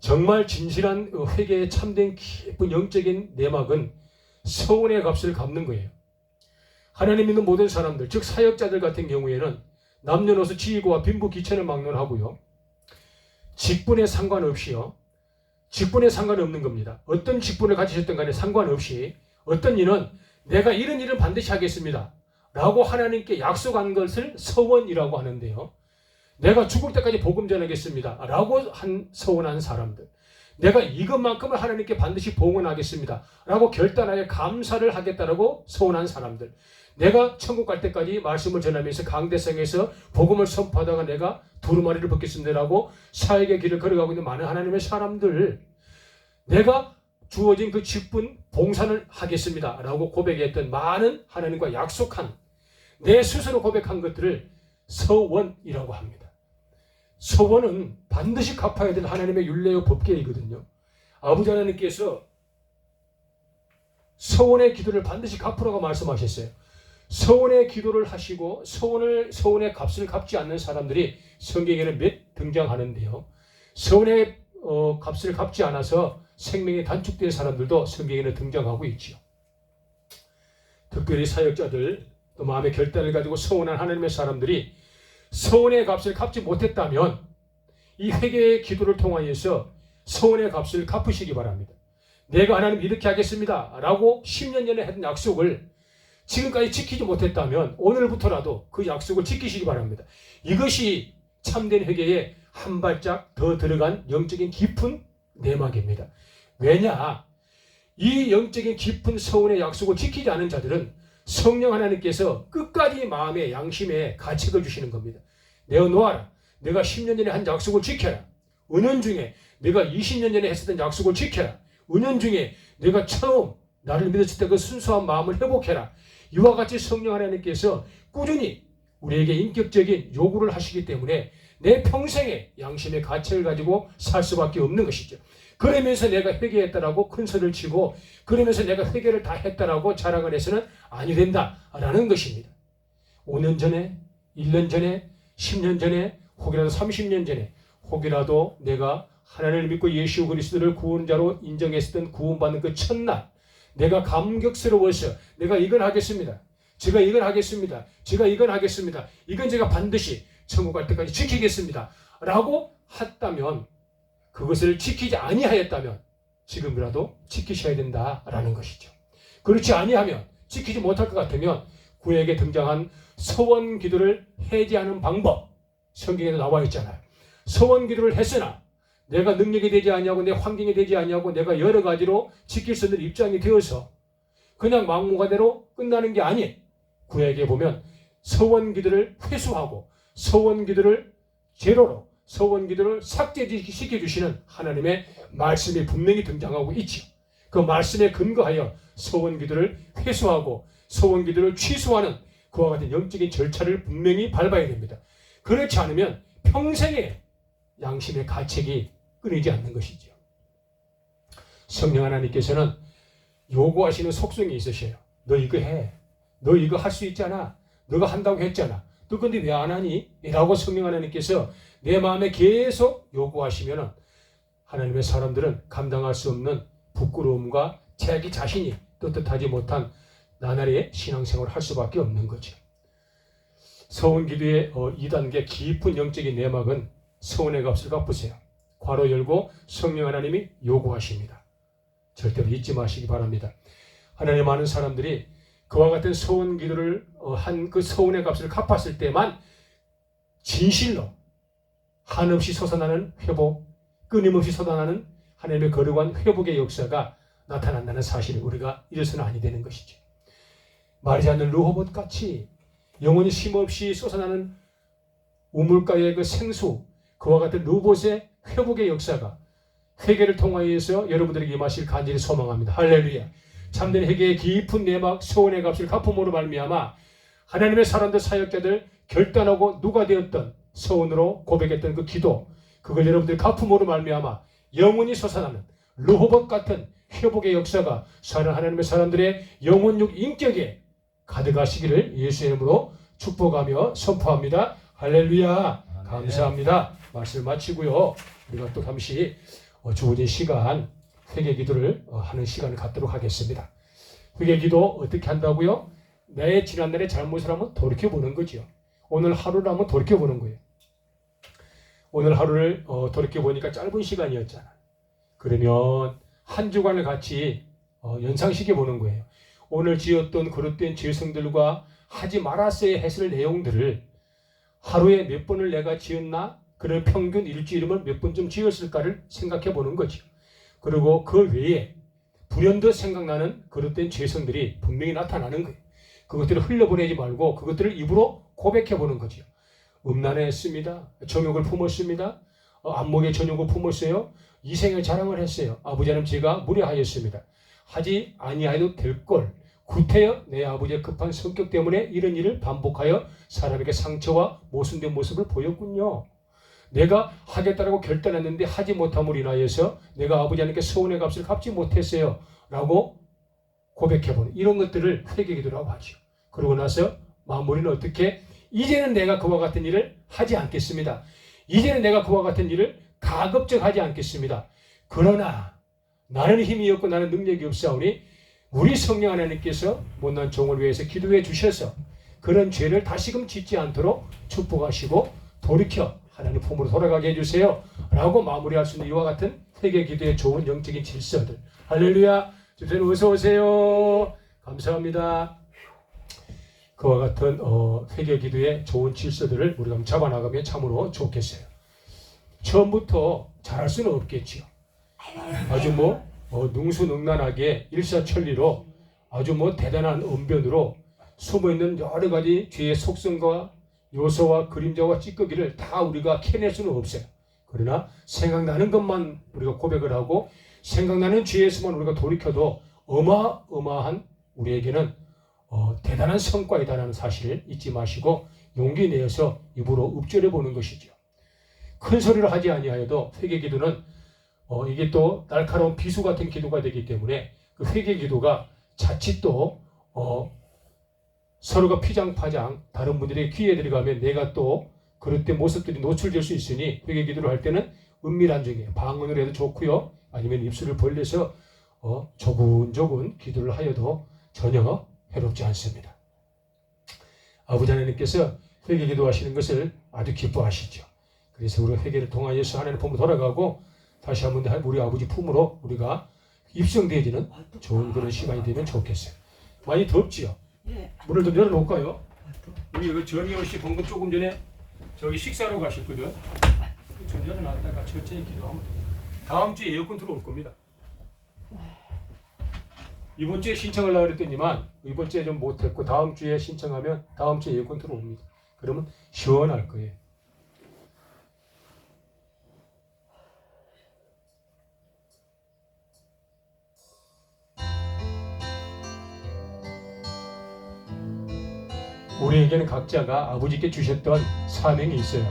정말 진실한 회개에 참된 깊은 영적인 내막은 서운의 값을 갚는 거예요. 하나님 믿는 모든 사람들, 즉 사역자들 같은 경우에는 남녀노소 지위고와 빈부 기천을 막론하고요. 직분에 상관없이요. 직분에 상관없는 겁니다. 어떤 직분을 가지셨든 간에 상관없이 어떤 일은 내가 이런 일을 반드시 하겠습니다. 라고 하나님께 약속한 것을 서원이라고 하는데요. 내가 죽을 때까지 복음 전하겠습니다. 라고 서원한 사람들. 내가 이것만큼은 하나님께 반드시 봉헌하겠습니다. 라고 결단하여 감사를 하겠다라고 서원한 사람들. 내가 천국 갈 때까지 말씀을 전하면서 강대상에서 복음을 선포하다가 내가 두루마리를 벗겠습니다라고 사역의 길을 걸어가고 있는 많은 하나님의 사람들. 내가 주어진 그 직분 봉사를 하겠습니다 라고 고백했던 많은 하나님과 약속한 내 스스로 고백한 것들을 서원이라고 합니다. 서원은 반드시 갚아야 될 하나님의 율례의 법계이거든요. 아버지 하나님께서 서원의 기도를 반드시 갚으라고 말씀하셨어요. 서원의 기도를 하시고 서원의 값을 갚지 않는 사람들이 성경에는 몇 등장하는데요. 서원의 값을 갚지 않아서 생명이 단축된 사람들도 성경에는 등장하고 있지요. 특별히 사역자들, 또 마음의 결단을 가지고 서원한 하나님의 사람들이 서원의 값을 갚지 못했다면 이 회개의 기도를 통하여서 서원의 값을 갚으시기 바랍니다. 내가 하나님 이렇게 하겠습니다 라고 10년 전에 했던 약속을 지금까지 지키지 못했다면 오늘부터라도 그 약속을 지키시기 바랍니다. 이것이 참된 회개에 한 발짝 더 들어간 영적인 깊은 내막입니다. 왜냐? 이 영적인 깊은 서원의 약속을 지키지 않은 자들은 성령 하나님께서 끝까지 마음의 양심에 가책을 주시는 겁니다. 내어 놓아라. 내가 10년 전에 한 약속을 지켜라. 은연중에 내가 20년 전에 했었던 약속을 지켜라. 은연중에 내가 처음 나를 믿었을 때 그 순수한 마음을 회복해라. 이와 같이 성령 하나님께서 꾸준히 우리에게 인격적인 요구를 하시기 때문에 내 평생에 양심의 가책을 가지고 살 수밖에 없는 것이죠. 그러면서 내가 회개했다라고 큰 소리를 치고 그러면서 내가 회개를 다 했다라고 자랑을 해서는 아니 된다라는 것입니다. 5년 전에, 1년 전에, 10년 전에, 혹이라도 30년 전에, 혹이라도 내가 하나님을 믿고 예수 그리스도를 구원자로 인정했던 구원받는 그 첫날 내가 감격스러워서 내가 이걸 하겠습니다. 제가 이걸 하겠습니다. 제가 이걸 하겠습니다. 이건 제가 반드시 천국 갈 때까지 지키겠습니다. 라고 했다면 그것을 지키지 아니하였다면 지금이라도 지키셔야 된다라는 것이죠. 그렇지 아니하면 지키지 못할 것 같으면 구약에 등장한 서원 기도를 해제하는 방법 성경에도 나와 있잖아요. 서원 기도를 했으나 내가 능력이 되지 아니하고 내 환경이 되지 아니하고 내가 여러 가지로 지킬 수 있는 입장이 되어서 그냥 막무가내로 끝나는 게 아니에요. 구약에 보면 서원 기도를 회수하고 서원 기도를 제로로 서원 기도를 삭제시켜주시는 하나님의 말씀이 분명히 등장하고 있죠. 그 말씀에 근거하여 서원 기도를 회수하고 서원 기도를 취소하는 그와 같은 영적인 절차를 분명히 밟아야 됩니다. 그렇지 않으면 평생의 양심의 가책이 끊이지 않는 것이죠. 성령 하나님께서는 요구하시는 속성이 있으셔요. 너 이거 해. 너 이거 할 수 있잖아. 너가 한다고 했잖아. 너 근데 왜 안 하니? 라고 성령 하나님께서 내 마음에 계속 요구하시면 하나님의 사람들은 감당할 수 없는 부끄러움과 자기 자신이 떳떳하지 못한 나날의 신앙생활을 할 수밖에 없는 거죠. 서원 기도의 2단계 깊은 영적인 내막은 서원의 값을 갚으세요. 괄호 열고 성령 하나님이 요구하십니다. 절대로 잊지 마시기 바랍니다. 하나님 많은 사람들이 그와 같은 서원 기도를 한 그 서원의 값을 갚았을 때만 진실로 한없이 솟아나는 회복, 끊임없이 솟아나는 하나님의 거룩한 회복의 역사가 나타난다는 사실을 우리가 잊어서는 아니 되는 것이죠. 마르지 않는 르호봇 같이 영원히 쉼없이 솟아나는 우물가의 그 생수, 그와 같은 르호봇의 회복의 역사가 회개를 통하여서 여러분들에게 임하실 간절히 소망합니다. 할렐루야. 참된 회개의 깊은 내막 서원의 값을 갚음으로 말미암아 하나님의 사람들 사역자들 결단하고 누가 되었던 서원으로 고백했던 그 기도 그걸 여러분들이 갚음으로 말미암아 영원히 솟아나는 르호봇 같은 회복의 역사가 사는 하나님의 사람들의 영혼육 인격에 가득하시기를 예수의 이름으로 축복하며 선포합니다. 할렐루야. 감사합니다. 말씀을 마치고요. 우리가 또 잠시 주어진 시간 회개 기도를 하는 시간을 갖도록 하겠습니다. 회개 기도 어떻게 한다고요? 내 지난날의 잘못을 한번 돌이켜보는 거죠. 오늘 하루를 한번 돌이켜보는 거예요. 오늘 하루를 돌이켜보니까 짧은 시간이었잖아. 그러면 한 주간을 같이 연상시켜보는 거예요. 오늘 지었던 그릇된 죄성들과 하지 말았어야 했을 내용들을 하루에 몇 번을 내가 지었나? 그런 평균 일주일이면 몇 번쯤 지었을까를 생각해 보는 거죠. 그리고 그 외에 불현듯 생각나는 그릇된 죄성들이 분명히 나타나는 거예요. 그것들을 흘려보내지 말고 그것들을 입으로 고백해 보는 거죠. 음란했습니다. 정욕을 품었습니다. 안목의 전욕을 품었어요. 이생의 자랑을 했어요. 아버지 하나님 제가 무례하였습니다. 하지 아니하여도 될 걸 구태여 내 아버지의 급한 성격 때문에 이런 일을 반복하여 사람에게 상처와 모순된 모습을 보였군요. 내가 하겠다라고 결단했는데 하지 못함으로 인하여서 내가 아버지 하나님께 서운의 값을 갚지 못했어요. 라고 고백해보는 이런 것들을 회개기도라고 하죠. 그러고 나서 마무리는 어떻게? 이제는 내가 그와 같은 일을 하지 않겠습니다. 이제는 내가 그와 같은 일을 가급적 하지 않겠습니다. 그러나 나는 힘이 없고 나는 능력이 없사오니 우리 성령 하나님께서 못난 종을 위해서 기도해 주셔서 그런 죄를 다시금 짓지 않도록 축복하시고 돌이켜 하나님 품으로 돌아가게 해주세요. 라고 마무리할 수 있는 이와 같은 회개 기도의 좋은 영적인 질서들. 할렐루야. 집사님 어서 오세요. 감사합니다. 그와 같은 회개 기도의 좋은 질서들을 우리가 한번 잡아나가면 참으로 좋겠어요. 처음부터 잘할 수는 없겠지요. 아주 능수능란하게 일사천리로 아주 대단한 언변으로 숨어있는 여러 가지 죄의 속성과 요소와 그림자와 찌꺼기를 다 우리가 캐낼 수는 없어요. 그러나 생각나는 것만 우리가 고백을 하고 생각나는 죄에서만 우리가 돌이켜도 어마어마한 우리에게는 대단한 성과이다라는 사실을 잊지 마시고 용기 내어서 입으로 읊조려 보는 것이죠. 큰 소리를 하지 아니하여도 회개 기도는 이게 또 날카로운 비수 같은 기도가 되기 때문에 그 회개 기도가 자칫 또 서로가 피장파장 다른 분들의 귀에 들어가면 내가 또 그릇된 모습들이 노출될 수 있으니 회개 기도를 할 때는 은밀한 중에 방언으로 해도 좋고요. 아니면 입술을 벌려서 조근조근 기도를 하여도 전혀 해롭지 않습니다. 아버지 하나님께서 회개 기도하시는 것을 아주 기뻐하시죠. 그래서 우리가 회개를 통하여서 하나님 품으로 돌아가고 다시 한번 우리 아버지 품으로 우리가 입성되어지는 좋은 그런 시간이 되면 좋겠어요. 많이 덥지요? 물을 좀 열어놓을까요? 우리 이거 전희원 씨 방금 조금 전에 저기 식사로 가셨거든. 좀 열어놨다가 천천히 기도하면 돼요. 다음 주에 에어컨 들어올 겁니다. 이번 주에 신청하려고 그랬더니만 이번 주에 좀 못했고 다음 주에 신청하면 다음 주에 에어컨 들어옵니다. 그러면 시원할 거예요. 우리에게는 각자가 아버지께 주셨던 사명이 있어요.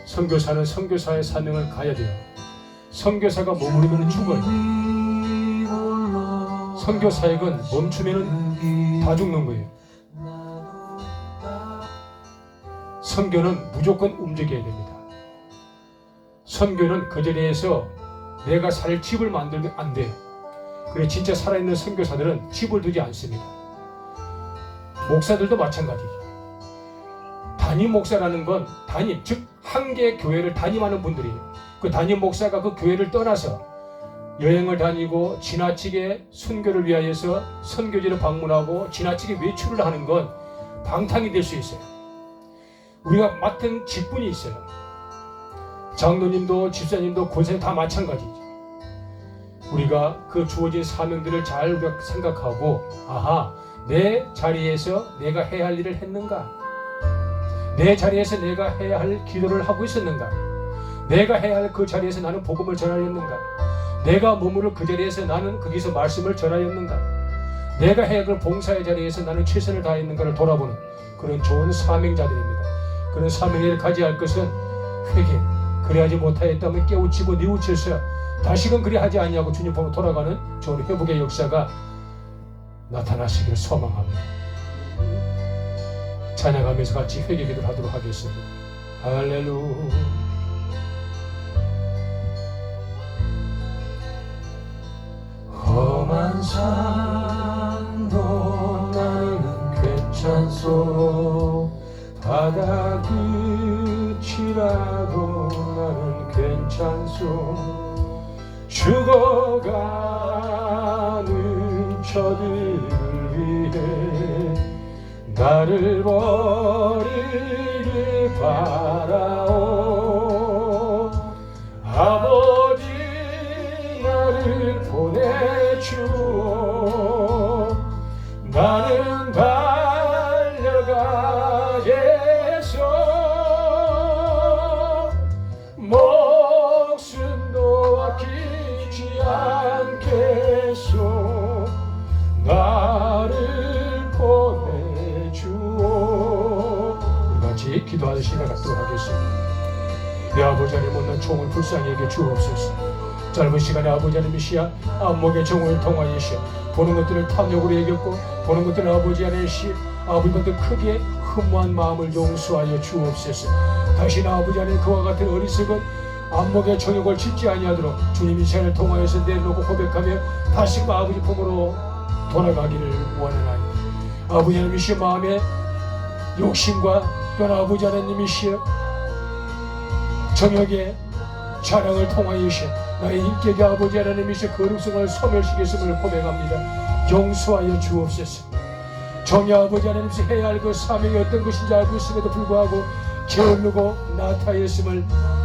선교사는 선교사의 사명을 가야 돼요. 선교사가 머무르면 죽어요. 선교 사역은 멈추면 다 죽는 거예요. 선교는 무조건 움직여야 됩니다. 선교는 그 자리에서 내가 살 집을 만들면 안 돼요. 그래 진짜 살아있는 선교사들은 집을 두지 않습니다. 목사들도 마찬가지죠. 담임 목사라는 건 담임, 즉 한 개의 교회를 담임하는 분들이에요. 그 담임 목사가 그 교회를 떠나서 여행을 다니고 지나치게 선교를 위하여서 선교지를 방문하고 지나치게 외출을 하는 건 방탕이 될 수 있어요. 우리가 맡은 직분이 있어요. 장로님도 집사님도 권사님 다 마찬가지죠. 우리가 그 주어진 사명들을 잘 생각하고 내 자리에서 내가 해야 할 일을 했는가? 내 자리에서 내가 해야 할 기도를 하고 있었는가? 내가 해야 할 그 자리에서 나는 복음을 전하였는가? 내가 머무를 그 자리에서 나는 거기서 말씀을 전하였는가? 내가 해야 할 봉사의 자리에서 나는 최선을 다했는가를 돌아보는 그런 좋은 사명자들입니다. 그런 사명을 가져야 할 것은 회개. 그래야지 못하였다면 깨우치고 뉘우쳐서 다시금 그리 하지 아니하고 주님 보러 돌아가는 좋은 회복의 역사가 나타나시기를 소망합니다. 찬양하면서 같이 회개 기도를 하도록 하겠습니다. 할렐루야. 험한 산도 나는 괜찮소. 바다 끝이라도 나는 괜찮소. 죽어가는 저들을 위해 나를 버리길 바라오. 아버지 나를 보내주오. 나는 달려가겠소. 목숨 놓아 기도하는 시간 갖도록 하겠습니다. 내 아버지 하나님 못난 종을 불쌍히 여겨 주옵소서. 짧은 시간에 아버지 하나님 시야 안목의 종을 통하여서 보는 것들을 탐욕으로 여겼고 보는 것들을 아버지 하나님 시 아버지보다 크게 흠모한 마음을 용서하여 주옵소서. 다시는 아버지 하나님 그와 같은 어리석은 안목의 정욕을 짓지 아니하도록 주님이 시간을 통하여서 내놓고 고백하며 다시금 아버지 품으로 돌아가기를 원하나이다. 아버지 하나님이시여 마음의 욕심과 또한 아버지 하나님이시여 정욕의 자랑을 통하여서 나의 인격의 아버지 하나님이시여 거룩성을 소멸시켰음을 고백합니다. 용서하여 주옵소서. 정의 아버지 하나님이시여 해야 할 그 사명이 어떤 것인지 알고 있음에도 불구하고 게으르고 나타했음을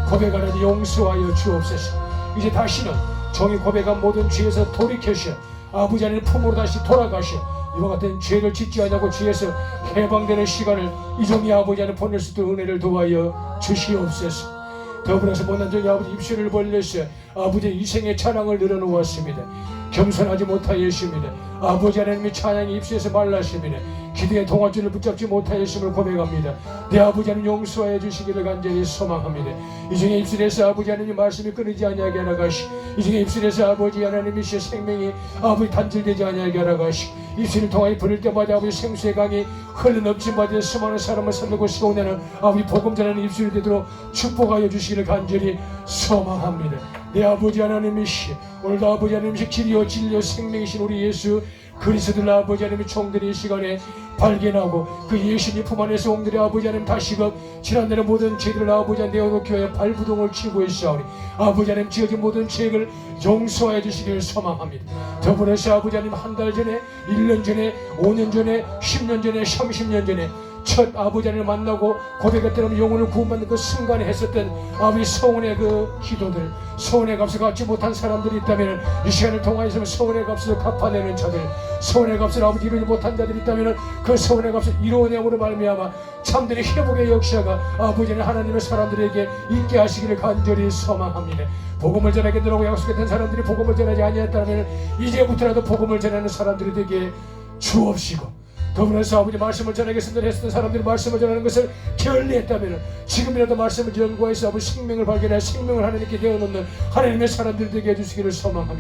고백하는 용서하여 주옵소서. 이제 다시는 정의 고백한 모든 죄에서 돌이켜서 아버지 하나님 품으로 다시 돌아가셔 이와 같은 죄를 짓지 않냐고 죄에서 해방되는 시간을 이 종이 아버지 하나님 보낼 수 있도록 은혜를 도와여 주시옵소서. 더불어서 못난 종이 아버지 입술을 벌려서 아버지의 이생의 찬양을 늘어놓았습니다. 겸손하지 못하였습니다. 아버지 하나님의 찬양이 입술에서 말랐습니다. 기도의 동아줄을 붙잡지 못하였음을 고백합니다. 내 아버지 하나님 용서하여 주시기를 간절히 소망합니다. 이 중에 입술에서 아버지 하나님의 말씀이 끊이지 아니하게 하라 가시 이 중에 입술에서 아버지 하나님의 생명이 아버지 단절되지 아니하게 하라 가시 입술을 통하여 부를 때마다 아버지 생수의 강이 흘러넘친 바다에 수많은 사람을 살리고 시원하는 아버지 복음 전하는 입술이 되도록 축복하여 주시기를 간절히 소망합니다. 내 아버지 하나님이시 오늘도 아버지 하나님이시 길이요 진리요 생명이신 우리 예수 그리스도 아버지 하나님의 종들이 이 시간에 발견하고 그 예수님 품 안에서 옹들이 아버지 하나님 다시금 지난날의 모든 죄들을 아버지 하나님 내어놓기 위해 발부동을 치고 있사오니 아버지 하나님 지어진 모든 죄를 용서해 주시기를 소망합니다. 더불어서 아버지 하나님 한 달 전에 1년 전에 5년 전에 10년 전에 30년 전에 첫 아버지 하나님을 만나고 고백했던 영혼을 구원받는 그 순간에 했었던 아버지 서원의 그 기도들 서원의 값을 갚지 못한 사람들이 있다면 이 시간을 통하여서 서원의 값을 갚아내는 자들 서원의 값을 아버지 이루지 못한 자들이 있다면 그 서원의 값을 이루어내므로 말미암아 참들의 회복의 역사가 아버지는 하나님의 사람들에게 있게 하시기를 간절히 소망합니다. 복음을 전하게 되라고 약속했던 사람들이 복음을 전하지 아니했다면 이제부터라도 복음을 전하는 사람들이 되게 주옵시고 더불어서 아버지 말씀을 전하겠습니다 했던 사람들이 말씀을 전하는 것을 게을리했다면 지금이라도 말씀을 연구해서 아버지 생명을 발견해 생명을 하나님께 내어놓는 하나님의 사람들이 되게 해주시기를 소망하며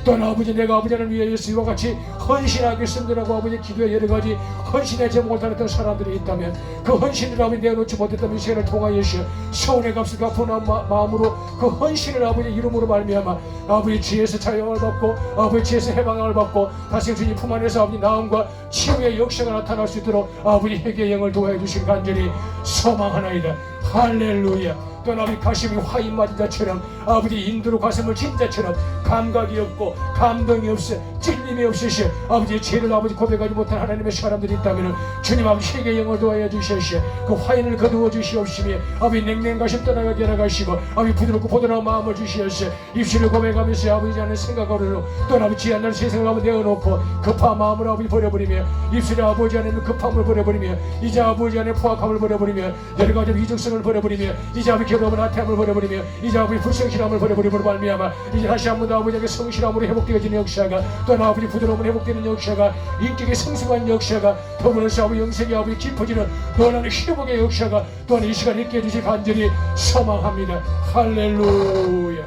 또한 아버지 내가 아버지 하나님 위하여서 이와 같이 헌신하겠습니다라고 아버지 기도에 여러가지 헌신의 제목을 달았던 사람들이 있다면 그 헌신을 아버지 내어놓지 못했다면 이 시간을 통하여서 서운의 값을 갚은 마음으로 그 헌신을 아버지 이름으로 말미암아 아버지 지혜에서 자영을 받고 아버지 지혜에서 해방을 받고 다시 주님 품 안에서 아버지 나음과 치유의 역사가 나타날 수 있도록 아버지 회개의 영을 도와해 주신 간절히 소망하나이다. 할렐루야. 또한 아버지 가슴이 화인 맞은 자처럼 아버지 인도로 가슴을 친 자처럼 감각이 없고 감동이 없어 찔림이 없으시 아버지의 죄를 아버지 고백하지 못한 하나님의 사람들이 있다면 주님 아버지 회개의 영을 도와여 주시옵시며 그 화인을 거두어 주시옵시며 아버지 냉랭 가심 떠나가게 하라 가시고 아버지 부드럽고 보드러운 마음을 주시옵시며 입술을 고백하면서 아버지 하는 생각으로 또한 아버지 지한날 세상을 아버지 내어놓고 급한 마음을 아버지 버려버리며 입술에 아버지 하나님의 급함을 버려버리며 이제 아버지 하나님의 포악함을 버려버리며 여러가지 위증성을 버려버리며 이제 아버지 괴로움을 나태함을 버려버리며 이제 아버지 불성실함을 버려버림으로 말미암아 이제 다시 한 번 더 아버지에게 성실함으로 회복되어지는 역사가 또한 아버지 부드러움으로 회복되는 역사가 인격의 성숙한 역사가 더불어서 아버지 영생의 아버지 깊어지는 너나는 회복의 역사가 또한 이 시간 있게 해주실 간절히 소망합니다. 할렐루야.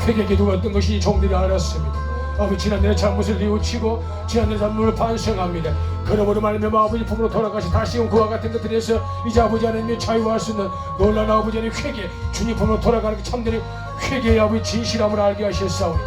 회개 기도가 어떤 것이 종들이 알았습니다. 아버지 지난날의 잘못을 뉘우치고 지난날의 잘못을 반성합니다. 그러므로 말미암아 아버지 품으로 돌아가시 다시 온 그와 같은 것들에서 이제 아버지 하나님의 자유할 수 있는 놀라운 아버지 하나님의 회개 주님 품으로 돌아가는 그 참되는 회개의 아버지 진실함을 알게 하셨사오니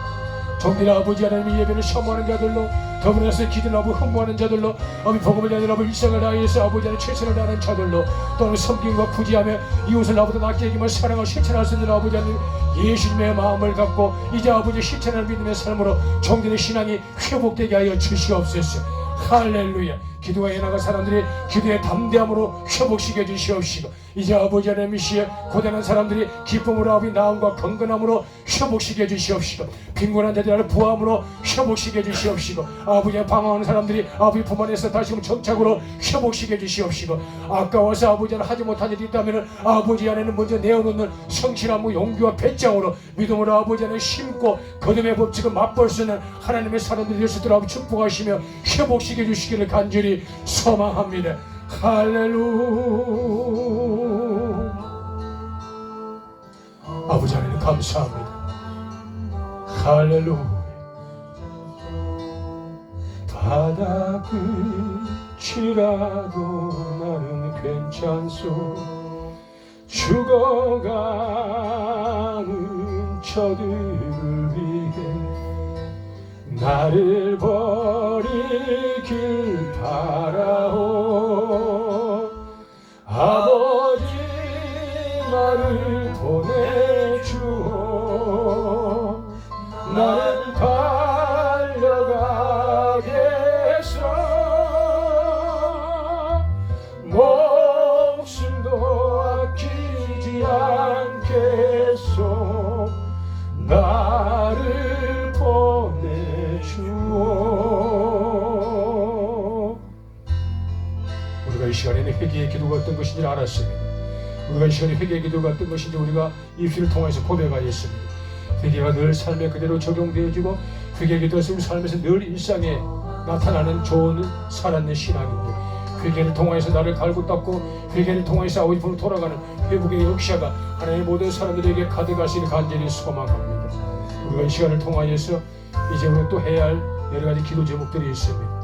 종들이 아버지 하나님의 예배를 혐오하는 자들로 더불어서 기도를 하고 흠모하는 자들로 아버지 복음을 전하는 아버지 일생을 다해서 아버지 하나님 최선을 다하는 자들로 또는 섬김과 구제하며 이웃을 나보다 낫게 여기며 사랑을 실천할 수 있는 아버지 하나님 예수님의 마음을 갖고 이제 아버지 실천하는 믿음의 삶으로 종들의 신앙이 회복되게 하여 주시옵소서. 할렐루야. 기도가 해나갈 사람들이 기도의 담대함으로 회복시켜 주시옵시고 이제 아버지 하나님이시여 고단한 사람들이 기쁨으로 아버지 나음과 건건함으로 회복시켜 주시옵시고 빈곤한 자들을 부함으로 회복시켜 주시옵시고 아버지의 방황하는 사람들이 아버지 품 안에서 다시금 정착으로 회복시켜 주시옵시고 아까워서 아버지 하나 하지 못한 일이 있다면 아버지 안에는 먼저 내어놓는 성실함과 용기와 배짱으로 믿음으로 아버지 안에 심고 거듭의 법칙을 맛볼 수 있는 하나님의 사람들이 될 수 있도록 축복하시며 회복시켜 주시기를 간절히 소망합니다. 할렐루야. 아버지 하나님 감사합니다. 할렐루야. 바다 끝이라도 나는 괜찮소. 죽어가는 저들을 위해 나를 버리길 바라오. 아버지 나를 보내주오. 나는 달려가겠소. 목숨도 아끼지 않겠소. 나를 보내주오. 우리가 이 시간에는 회개의 기도가 어떤 것인지 알았습니다. 우리가 이 시간에 회개의 기도가 어떤 것인지 우리가 입술을 통해서 고백하였습니다. 회개가 늘 삶에 그대로 적용되어지고 회개의 기도가 우리 삶에서 늘 일상에 나타나는 좋은 살아있는 신앙인데, 회개를 통해서 나를 갈고 닦고 회개를 통해서 아버지 앞으로 돌아가는 회복의 역사가 하나님의 모든 사람들에게 가득하시길 간절히 소망합니다. 우리가 이 시간을 통하여서 이제 우리가 또 해야 할 여러 가지 기도 제목들이 있습니다.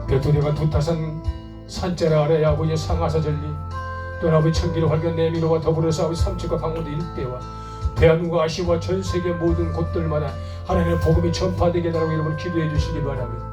베토리가 두타산 산자라 아래 아버지의 상하사 전리, 또 아버지 천기로 활견 내미로와 더불어서 아버지 삼척과 강원도 일대와 대한민국 아시아와 전 세계 모든 곳들마다 하나님의 복음이 전파되게 해달라고 여러분 기도해 주시기 바랍니다.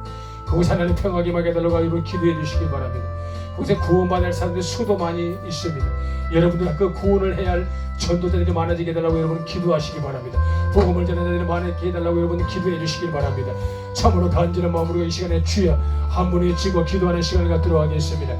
그곳에 하나님 평화하게 하게 해달라고 여러분 기도해 주시기 바랍니다. 그곳에 구원받을 사람들 수도 많이 있습니다. 여러분들 그 구원을 해야 할 전도자들이 많아지게 해달라고 여러분 기도하시기 바랍니다. 복음을 전하는 자들이 많아지게 해달라고 여러분 기도해 주시기 바랍니다. 참으로 간절한 마음으로 이 시간에 주여 한 분이 외치고 기도하는 시간을 갖도록 하겠습니다.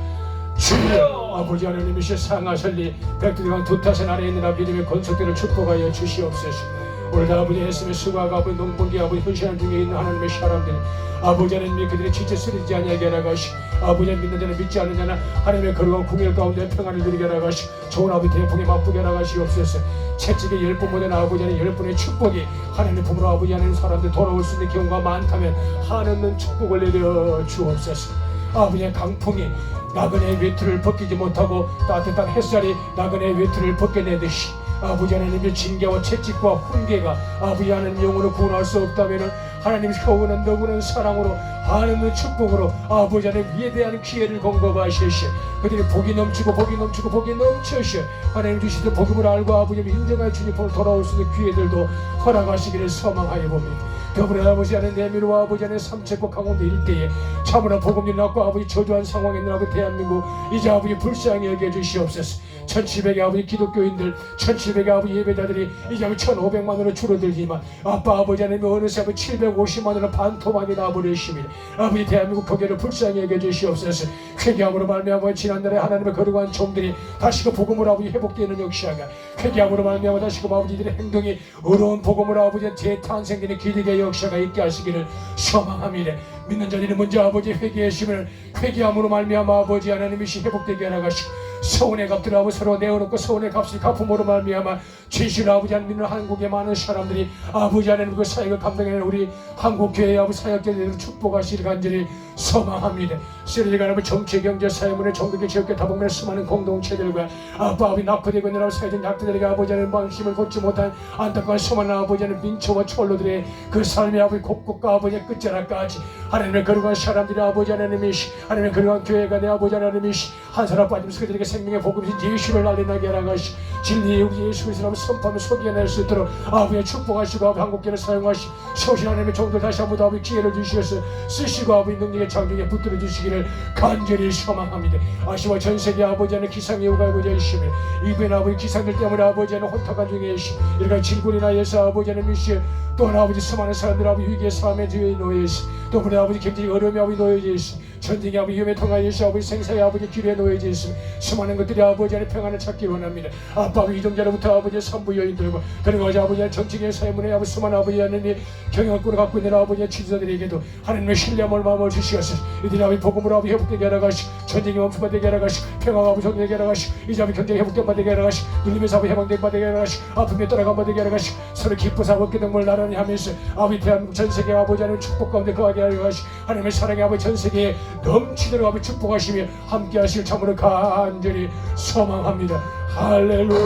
주여 아버지 하나님이시 상하설리 백두대간 두타산 아래에 있는 아버지 이름의 건석들을 축복하여 주시옵소서. 오늘 아버지 했으면 수고하고 아버지 농번기 아버지 헌신한 중에 있는 하나님의 사람들 아버지 하나님이 그들의 지체 쓰리지 아니하게 하라가시. 아버지 믿는 자는 믿지 않는 자는 하나님의 거룩한 궁일 가운데 평안을 누리게 하라가시. 좋은 아버지 대풍에 맛보게 하라가시옵소서. 채찍에 10분보다는 아버지 하나님 10분의 축복이 하나님 품으로 아버지 하나님 사람들 돌아올 수 있는 경우가 많다면 한없는 축복을 내려 주옵소서. 아버지의 강풍이 나그네의 외투를 벗기지 못하고 따뜻한 햇살이 나그네의 외투를 벗겨내듯이 아버지 하나님의 징계와 채찍과 훈계가 아버지 하나님 영혼을 구원할 수 없다면 하나님 서운한 너무난 사랑으로 하나님의 축복으로 아버지 하나님 위에 대한 기회를 공급하시시. 그들이 복이 넘치고 복이 넘치고 복이 넘치시 하나님 주시던 복음을 알고 아버지를 인정할 주님으로 돌아올 수 있는 기회들도 허락하시기를 소망하여 봅니다. 더불어 아버지 하나님 내미로와 아버지 하나님 삼척과 강원도 일대에 참으로 복음이 났고 아버지 저주한 상황에 있는 아버지 대한민국 이제 아버지 불쌍히 여겨 주시옵소서. 1700의 아버지 기독교인들 1700의 아버지 예배자들이 이제 1500만으로 줄어들지만 아빠 아버지 하나님 어느새 아버지 750만으로 반토막이 나버리십니다. 아버지 대한민국 교회를 불쌍히 여겨 주시옵소서. 회개함으로 말미암아 지난날에 하나님의 거룩한 종들이 다시금 복음으로 아버지 회복되는 역사가 회개함으로 말미암아 다시금 아버지들의 행동이 어려운 복음으로 아버지 재탄생되는 기득의 역사가 있게 하시기를 소망합니다. 믿는 자들이 먼저 아버지 회개하심을 회개함으로 말미암아 아버지 하나님이시 회복되게 하라가시고 서운의 값들을 아버지 서로 내어놓고 서운의 값을 갚음으로 말미암아 진실 아버지 하나님 믿는 한국의 많은 사람들이 아버지 하나님 그 사역을 감당하는 우리 한국교회의 아버지 사역자들을 축복하시길 간절히 소망합니다. 쓰러지가 아버지 정치 경제 사회문화 전국의 지역계 다복면의 수많은 공동체들과 아빠 아버지 낙후되고 있는 아버지 사회적 약자들에게 아버지 하나님 방심을 걷지 못한 안타까운 수많은 아버지 하나님 민초와 철로들의 그 삶의 아버지 곡곡과 아버지의 끝자락까지 하나님의 거룩한 사람들이 아버지 하나님이시 하나님의 거룩한 교회가 내 아버지 하나님이시 한 사람 빠짐없이 그들에게 생명의 복음이신 예수를 날리나게 하라가시. 진리의 우리 예수 그리스도를 선포하며 소개해낼 수 있도록 아버지의 축복하시고 아버지 한국교회를 사용하시 소신 하나님의 종들 다시 한번 더 아버지 기회를 주시어서 쓰시고 아버지 능력의 장중에 붙들어 주시기를 간절히 소망합니다. 아시와 전세계 아버지 하나님 기상예우가 아버지 하시며 이번 아버지 기상들 때문에 아버지 하나님 혼탁한 중에 계시 이러한 질군이나 예사 아버지 하나님 미시에 또한 아버지 수많은 사람들 아버지 위기의 삶의 뒤에 놓여있어 또 우리 아버지 굉장히 어려움이 아버지 놓여져 있어 전쟁의 아버지 위험에 통하여 있어 아버지 생사의 아버지 길에 놓여져 있어 수많은 것들이 아버지 안에 평안을 찾기 원합니다. 아빠 이동자로부터 아버지의 산부 여인들과 그리고 아버지의 정치계 사회문의 아버지 수많은 아버지 하나님의 경영권을 갖고 있는 아버지의 지도자들에게도 하나님의 신뢰함을 마음을 주시옵소서. 이들이 아버지 복음으로 아버지 회복되게 하라가시 전쟁이 멈춤받게 하라가시 평화가 아버지 정되게 하라가시 이제 아버지 경쟁이 회복되게 하라가시 눌림에서 아버지 해방되게 하라가시 아픔에 떠나가 받게 하라가시 서로 기뻐서 아버지 기도를 나란히 하면서 아버지 대한민국 전세계 아버지 하나님 축복 가운데 거하게 하여 가시 하나님의 사랑의 아버지 전세계에 넘치도록 아버지 축복하시며 함께 하실 참으로 간절히 소망합니다. 할렐루야.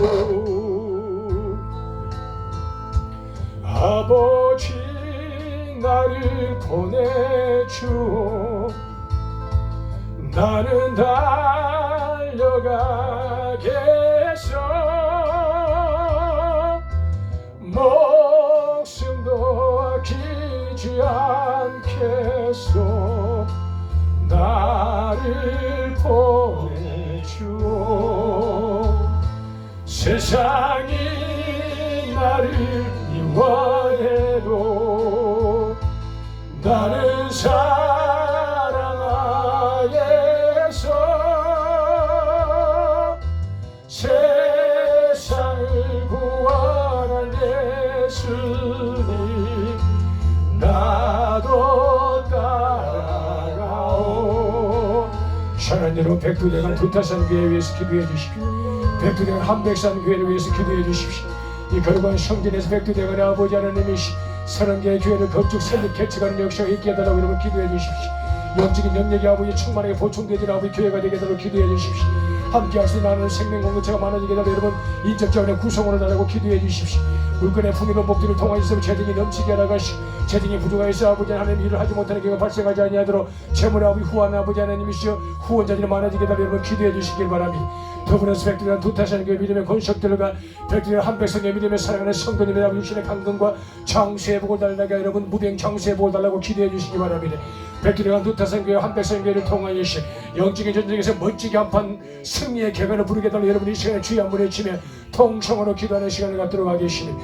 아버지 나를 보내주오. 나는 달려가겠어. 목숨도 아끼지 않겠소. 나를 보내주오. 세상이 나를 미워해도 나는 사랑하겠소. 세상을 구원한 예수님 나도 따라가오. 사랑하는 여러분, 백두대간 두타산 교회 위해서 기도해 주십시오. 백두대간 한백산 교회를 위해서 기도해 주십시오. 이 거룩한 성전에서 백두대간의 아버지 하나님이 30개의 교회를 건축 설립 개척하는 역사가 있게 해달라고 여러분 기도해 주십시오. 영적인 능력이 아버지 충만하게 보충되는 아버지 교회가 되게 해달라고 기도해 주십시오. 함께 할수 나누는 생명 공동체가 많아지게 해달라고 여러분 인적자원의 구성원을 달라고 기도해 주십시오. 물건의 풍요로운 목들을 통하여서 재정이 넘치게 하라가시 재정이 부족하여서 아버지 하나님 일을 하지 못하는 경우가 발생하지 아니하도록 재물의 아버지 후원 아버지 하나님이시여 후원자들이 많아지게 해달라고 여러분 기도해 주시길 바랍니다. 더불어서 백두대간 두타산 교회 믿음의 건축들과 백두대간 한백성의 믿음의 사랑하는 성도님의 아버지 육신의 강건과 장수의 복을 달라고 여러분 무병 장수의 복을 달라고 기도해 주시기 바랍니다. 백두대간 두타산 교회 한백성 교회를 통하여 영적인 전쟁에서 멋지게 한판 승리의 객관을 부르게 달라고 여러분 이 시간에 주여 한번 외치며 통성으로 기도하는 시간을 갖도록 하겠습니다.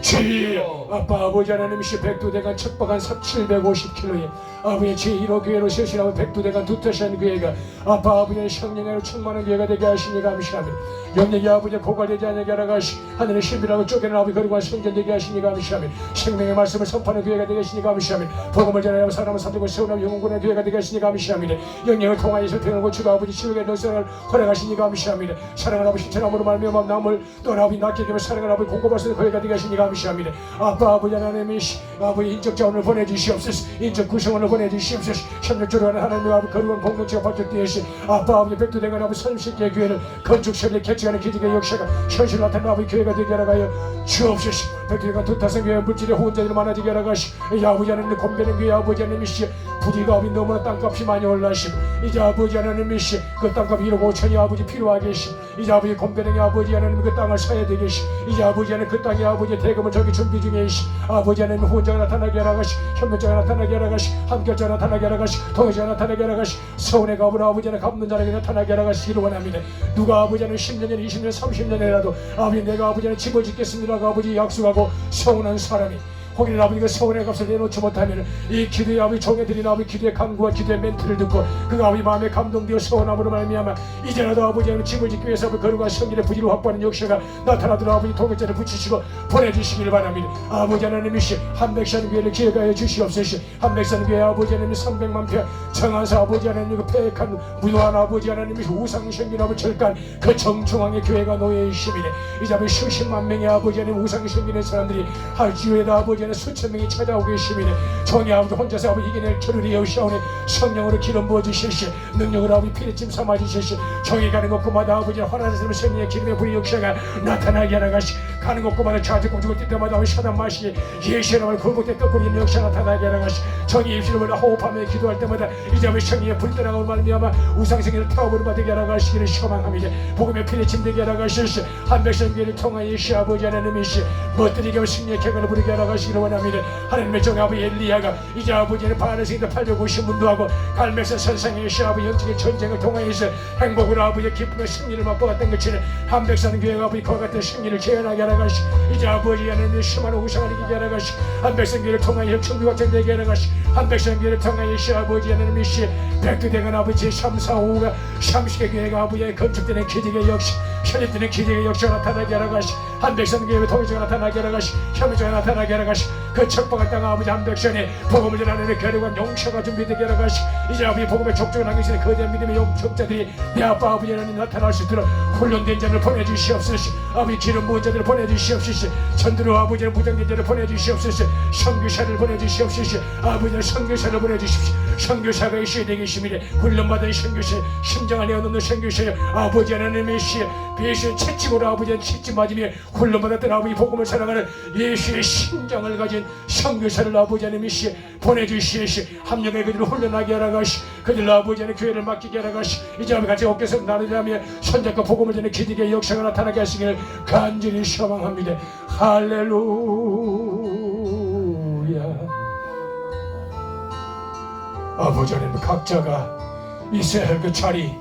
주여 아빠 아버지 하나님이시 백두대간 척박한 750km에 아버지 제1호 교회로 세우시라고 백두대간 두타산 교회가 아빠 아버지의 성령으로 충만한 교회가 되게 하시니 감사합니다. 영역이 아버지 고갈되지 않게 하라가시 하늘의 신비라고 쪼개는 아버지 거룩한 성전 되게 하시니 감사합니다. 생명의 말씀을 선포하는 교회가 되게 하시니 감사합니다. 복음을 전하여 사람을 살리고 세우는 영혼군의 교회가 되게 하시니 감사합니다. 영역을 통하여서 태어난 고추가 아버지 지옥의 넉성을 허락하시니 감사합니다. 사랑하는 아버지 신천함으로 말미암아 남을 또 아버지 낫게 되면 사랑하는 아버지 공고발수의 교회가 되게 하시니 감사합니다. 아빠 아버지 하나님이 아버지 인적 자원을 보내주시옵소서. 인적 구성원을 보내주시옵소서. 협력적으로 하는 하나님의 아버지 거룩한 공동체가 발족되었시 아빠 아버지 백두대간 아버지 30개 교회를 건축 설립 개척하는 기적의 역사가 현실 나타나는 아버지 교회가 되게 하라가여 주옵소서. 백두대간 두타산 교회 물질의 후원자들이 많아지게 하라가시 이 아버지 하나님의 곤배는 교회 아버지 하나님이시 부디가 아버지 너무나 땅값이 많이 올라시고 이제 아버지 하나님이시 그 땅값 1억 5천이 아버지 필요하게 시 이제 아버지 곤배는 아버지 하나님 그 땅을 사야 되겠시 이제 아버지 하나님 그 땅에 아버지 대금을 저기 준비 중에 시 아버지 하나님 후원자가 나타나게 하라가시 협력자가 나타나게 하라가시 함께자가 나타나게 하라가시 동행자가 나타나게 하라가시 서운의 갑을 아버지 하나님 갚는 자에게 나타나게 하라가시기를 원합니다. 누가 아버지 하나님 10년 20년 30년이라도 아버지 내가 아버지 하나님 집을 짓겠습니다고 아버지 약속하고 서운한 사람이 혹은 아버지가 서운의 값을 내놓지 못하면 이 기도의 아버지 종애들이 아버지 기도의 간구와 기도의 멘트를 듣고 그가 아버지 마음에 감동되어 서운함으로 말미암아 이제라도 아버지 하나님 집을 짓기 위해서 거룩한 성질의 부지를 확보하는 역사가 나타나도록 아버지 통일자를 붙이시고 보내주시길 바랍니다. 아버지 하나님이시 한백산 교회를 기억하여 주시옵소서. 한백산 교회 아버지 하나님 300만 표 정한사 아버지 하나님 그 폐역한 무도한 아버지 하나님이 우상생긴 아버지 절간 그 정중앙의 교회가 놓여 있습니다. 이제 아버지 수십만 명의 아버지 하나님 우상생기는 사람들이 할지에다 아버지 수천 명이 찾아오고 계십니다. 정의 아버지 혼자서 아버지 이겨낼 결의를 여시오니 성령으로 기름 부어주실시 능력으로 아버지 피리짐 삼아주실시 정의 가는 곳마다 아버지 환하는 성령의 기름의 불의 역사가 나타나게 하라가시 가는 곳마다 좌지꼬지고 뛸 때마다 아버지 사단 마시기 예시의 굴복대 거꾸로 있는 역사 나타나게 하라가시 정의 입술을 호흡하며 기도할 때마다 이제 아버지 성령의 불이 떠나고 말미암아 우상생애를 태워버려 받게 하라가시기를 소망합니다. 복음의 피리짐 되게 하라가실시 한백성교회를 통하여 예시 아버지 하나님이시 멋들이게 승리의 객관을 부르게 하라가시 원합니다. 하나님의 종 아버지 엘리야가 이제 아버지는 바알에서 850문도 하고 갈멜산 선상에 시 아버지 영적인 전쟁을 통하여서 행복으로 아버지의 기쁨의 승리를 맛보았던 것처럼 한백산 교회가 아버지 그와 같은 승리를 재현하게 하라가시 이제 아버지 하나님의 수많은 우상을 이기게 하라가시 한백산 교회를 통하여 청비와 전되게 하라가시 한백산 교회를 통하여 시 아버지 하나님의 시 백두대간 아버지 3, 4, 5가 30개 교회가 아버지의 건축되는 기적의 역시 설립되는 기적의 역사가 나타나게 하라가시 한백산 교회의 통일자가 나타나게 하라가시 협의자가 나타나게 하라가시 그 척박한 땅 아버지 한 백성이 복음을 전하는 결의와 용서가 준비되게 하라 가시. 이제 아버지 복음의 족적을 남기시는 거대한 믿음의 용적자들이 내 아빠 아버지 하나님 나타날 수 있도록 훈련된 자를 보내주시옵소서. 아버지 기름 부은 자들을 보내주시옵소서. 전도로 아버지를 무장된 자를 보내주시옵소서. 선교사를 보내주시옵소서. 아버지는 선교사를 보내주십시오. 선교사가 있어야 되겠습니다. 훈련받은 선교사, 심장 안에 얻는 선교사여 아버지 하나님의 시에 예수의 채찍으로 아버지는 채찍 맞으며 훈련받았던 아버지 복음을 사랑하는 예수의 심장을 가진 선교사를 아버지 하나님의 시에 보내주시옵시. 함령의 그들을 훈련하게 하라 가시. 그들 아버지 하나님 교회를 맡기게 하라 가시. 이제 아버지 같이 어깨서 나누자며 선작과 복음을 전해 기득의 역사가 나타나게 하시기를 간절히 소망합니다. 할렐루야. 아버지 하나님 각자가 있어야 할 그 자리,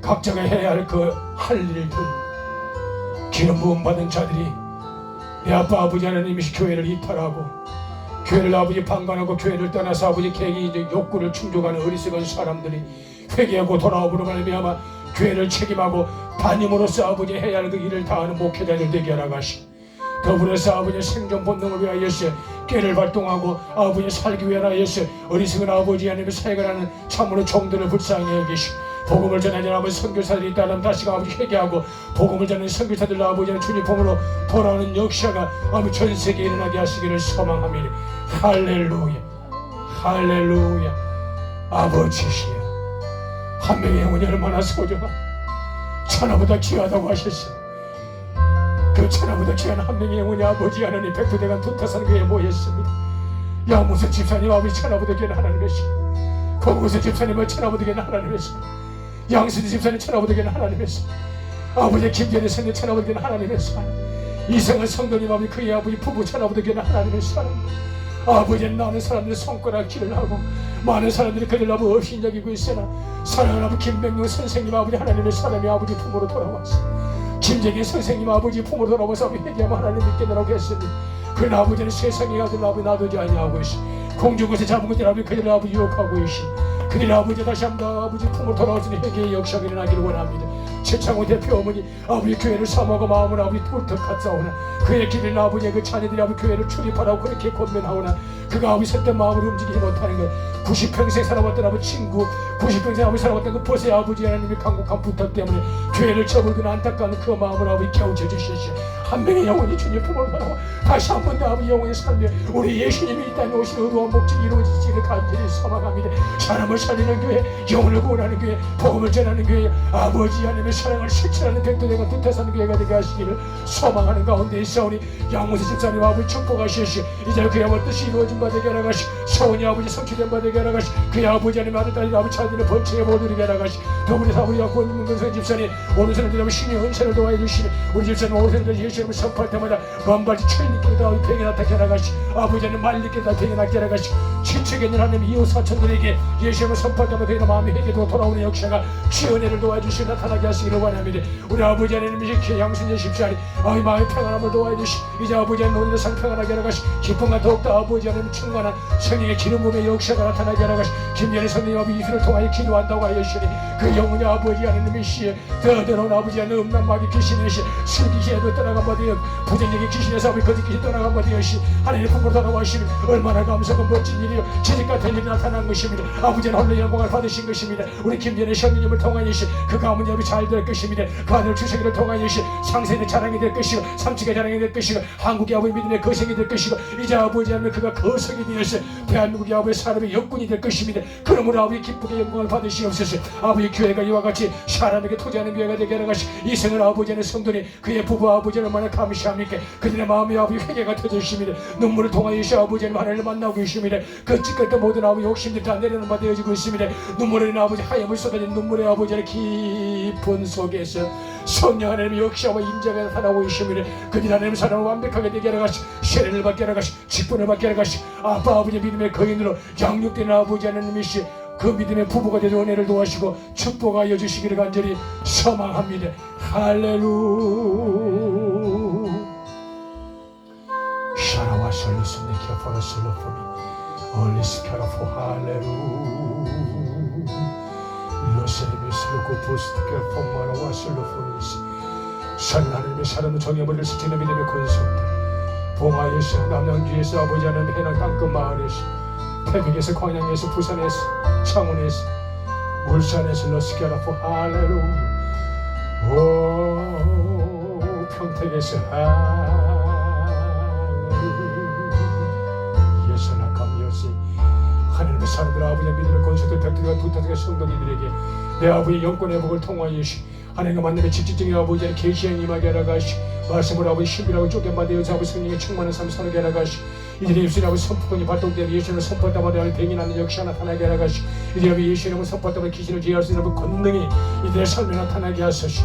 각자가 해야 할 그 할 일들, 기름 부음 받은 자들이 내 아빠 아버지 하나님이 교회를 이탈하고 교회를 아버지 방관하고 교회를 떠나서 아버지 개인의 욕구를 충족하는 어리석은 사람들이 회개하고 돌아오므로 말미암아 교회를 책임하고 담임으로써 아버지 해야 할 그 일을 다하는 목회자들 되게 하라 가시. 더불어서 아버지 생존 본능을 위하여서 깨를 발동하고 아버지 살기 위하여서 어리석은 아버지 하나님의 사역을 하는 참으로 종들을 불쌍히 여기시. 복음을 전하는 아버지 선교사들이 있다면 다시금 아버지 회개하고 복음을 전하는 선교사들 아버지는 주님 품으로 돌아오는 역사가 아버지 전 세계에 일어나게 하시기를 소망합니다. 할렐루야, 할렐루야. 아버지시여, 한 명의 영혼이 얼마나 소중한 천하보다 귀하다고 하셨어. 그 천하보다 귀한 한 명의 영혼이 아버지 하나님 백두대간 두타산교회에 모였습니다. 양무수 집사님 아버지 천하보다 귀한 하나님이시오. 거구수 집사님은 천하보다 귀한 하나님이시오. 양수지 집사님 천하보다 귀한 하나님이시오. 아버지 김전의 성령 천하보다 귀한 하나님이시오. 이성은 성도님 아버지 그의 아버지 부부 천하보다 귀한 하나님이시오. 아버지 나는 사람들의 손가락 길을 하고 많은 사람들이 그들 아버지 없이 여기고 있으나 사랑하는 아버지 김병용 선생님 아버지 하나님의 사람이 아버지 품으로 돌아왔어. 김재기 선생님 아버지 품으로 돌아와서 회개하면 하나님 믿겠느라고 했으니 그러나 아버지는 세상에 아들 아버지 놔두지 아니하고 있어. 공중에서 잡은 것들 아버지 그들 아버지 유혹하고 있어. 그들 아버지 다시 한번 아버지 품으로 돌아왔으니 회개의 역사가 일어나기를 원합니다. 최창호 대표 어머니 아버지 교회를 사모하고 마음을 아버지 꿀떡같사오나 그의 길을 아버지의 그 자녀들이 아버지 교회를 출입하라고 그렇게 권면하오나 그가 아버지 섰던 마음을 움직이지 못하는 것 90평생 살아왔던 아버지 친구 90평생 아버지 살아왔던 그 보세 아버지 하나님의 강곡한 부탁 때문에 교회를 접을그는 안타까운 그 마음을 아버지 깨우쳐 주시옵시오. 한 명의 영혼이 주님 품으로 돌아와 다시 한 번 더 아버지 영혼의 삶에 우리 예수님이 이 땅에 오신 의도와 목적이 이루어지기를 간절히 소망합니다. 사람을 살리는 교회, 영혼을 구원하는 교회, 복음을 전하는 교회, 아버지 하나님의 사랑을 실천하는 백도대가 두타산 교회가 되게 하시기를 소망하는 가운데 있사오니 양무수 집사님 아버지 축복하시옵시오. 이제 그의 뜻이 이루어진 바 되게 하라 가시. 소원이 아버지 성취된 바 되게 하라 가시. 그의 아버지 하나님 아들 딸이 아버지 자녀들의 번체에 못 이루게 하라 가시. 더불어서 아버지 약권 문근성 집사님 오른손을 아버지 신의 은혜를 도와해 주시니 우리 집사님 오른손을 예수님을 선포할 때마다 만발이 천리께다 병이 나타게 하라 가시. 아버지는 말리께다 병이 나게 하라 가시. 친척에 있는 하나님 이웃 사촌들에게 예수님을 선포할 때마다 그의 마음이 회개도 돌아오는 역사가 주연회를 도와주시고 나타나게 하시기를 원합니다. 우리 아버지 하나님이 양순재 십시하니 아이 마음의 평안함을 도와해 주시. 이제 아버지 하나님 오늘의 삶 평안하게 하라 가시. 기쁨과 더욱더 아버지 하나님 충만한 성령의 기름 부음의 역사가 나타나게 하라 가시. 김연희 선생님 아버지 이수를 통하여 기도한다고 하였으니 그 영혼이 아버지 하나님의 시에 더더러운 아버지 하나님 음란마귀 귀신의 시 슬기시에도 떠나간 바 되어 부정적인 귀신에서 아버지 거짓 귀신 떠나간 바 되었시 하나님의 품으로 돌아와시니 얼마나 감사하고 멋진 일이요 지식 같은 일이 나타난 것입니다. 아버지는 홀로 영광을 받으신 것입니다. 우리 김연희 선생님을 통하여시 그 가문 여비 잘 될 것입니다. 그 아들 주석이를 통하여시 상세의 자랑이 될 것이고 삼축의 자랑이 될 것이고 한국의 아버지 믿음의 거성이 될 것이고 이제 아버지 하나님 그가 거성이 되어서 대한민국의 아버지 사람의 역군이 될 것입니다. 그러므로 아버지 기쁘게 영광을 받으시옵소서. 아버지 교회가 이와 같이 사람에게 토지하는 교회가 되게 하는 것이 이생을 아버지는 성도니 그의 부부 아버지는 얼마나 감시합니까? 그들의 마음이 아버지 회개가 터졌습니다. 눈물을 통하여서 아버지는 하나님을 만나고 계십니다. 그 찌끄럽던 모든 아버지 욕심들이 다 내려놓은 바 되어지고 있습니다. 눈물을 흘리는 아버지 하염을 쏟아진 눈물의 아버지의 깊은 속에서 성령 하나님의 역사와 임재가 나타나고 있습니다. 그들 하나님의 사랑을 완벽하게 되게 하라 가시. 세례를 받게 하라 가시. 직분을 받게 하라 가시. 아빠 아버지 믿음의 거인으로 양육되는 아버지 하나님이시 그 믿음의 부부가 되어 은혜를 도와시고 축복하여 주시기를 간절히 소망합니다. 할렐루야. 샤라와 솔루스네키아 포라솔로포미 올리스카라포 할렐루야. 로세미스로고 부스티케 폼마라와 솔로포니시 산 하나님의 사랑을 정해버릴 수 있는 믿음의 권속들 봉화에서 남양주에서 아버지 하나님 해남 땅끝 마을에서 태백에서 광양에서 부산에서 창원에서 울산에서 러스케라포 할렐루야 오 평택에서 할렐루야 예수나 감여시 하나님의 사람들 아버지의 믿음의 권속들 백들과 두타들의 성도님들에게 내 아버지의 영권의 복을 통하여 하나님과 만남의 직접적인 아버지의 계시에 임하게 하라 가시 말씀을 아버지 신비라고 쫓겨받아 여자 아버지 성령의 충만한 삶 살게 하라 가시 이들의 입술이 아버지 선포권이 발동되어 예수님을 선포할 때마다 병이 나는 역시 나타나게 하라 가시 이들의 아버지 예수님을 선포할 때마다 귀신을 제어할 수 있는 권능이 이들의 삶에 나타나게 하소시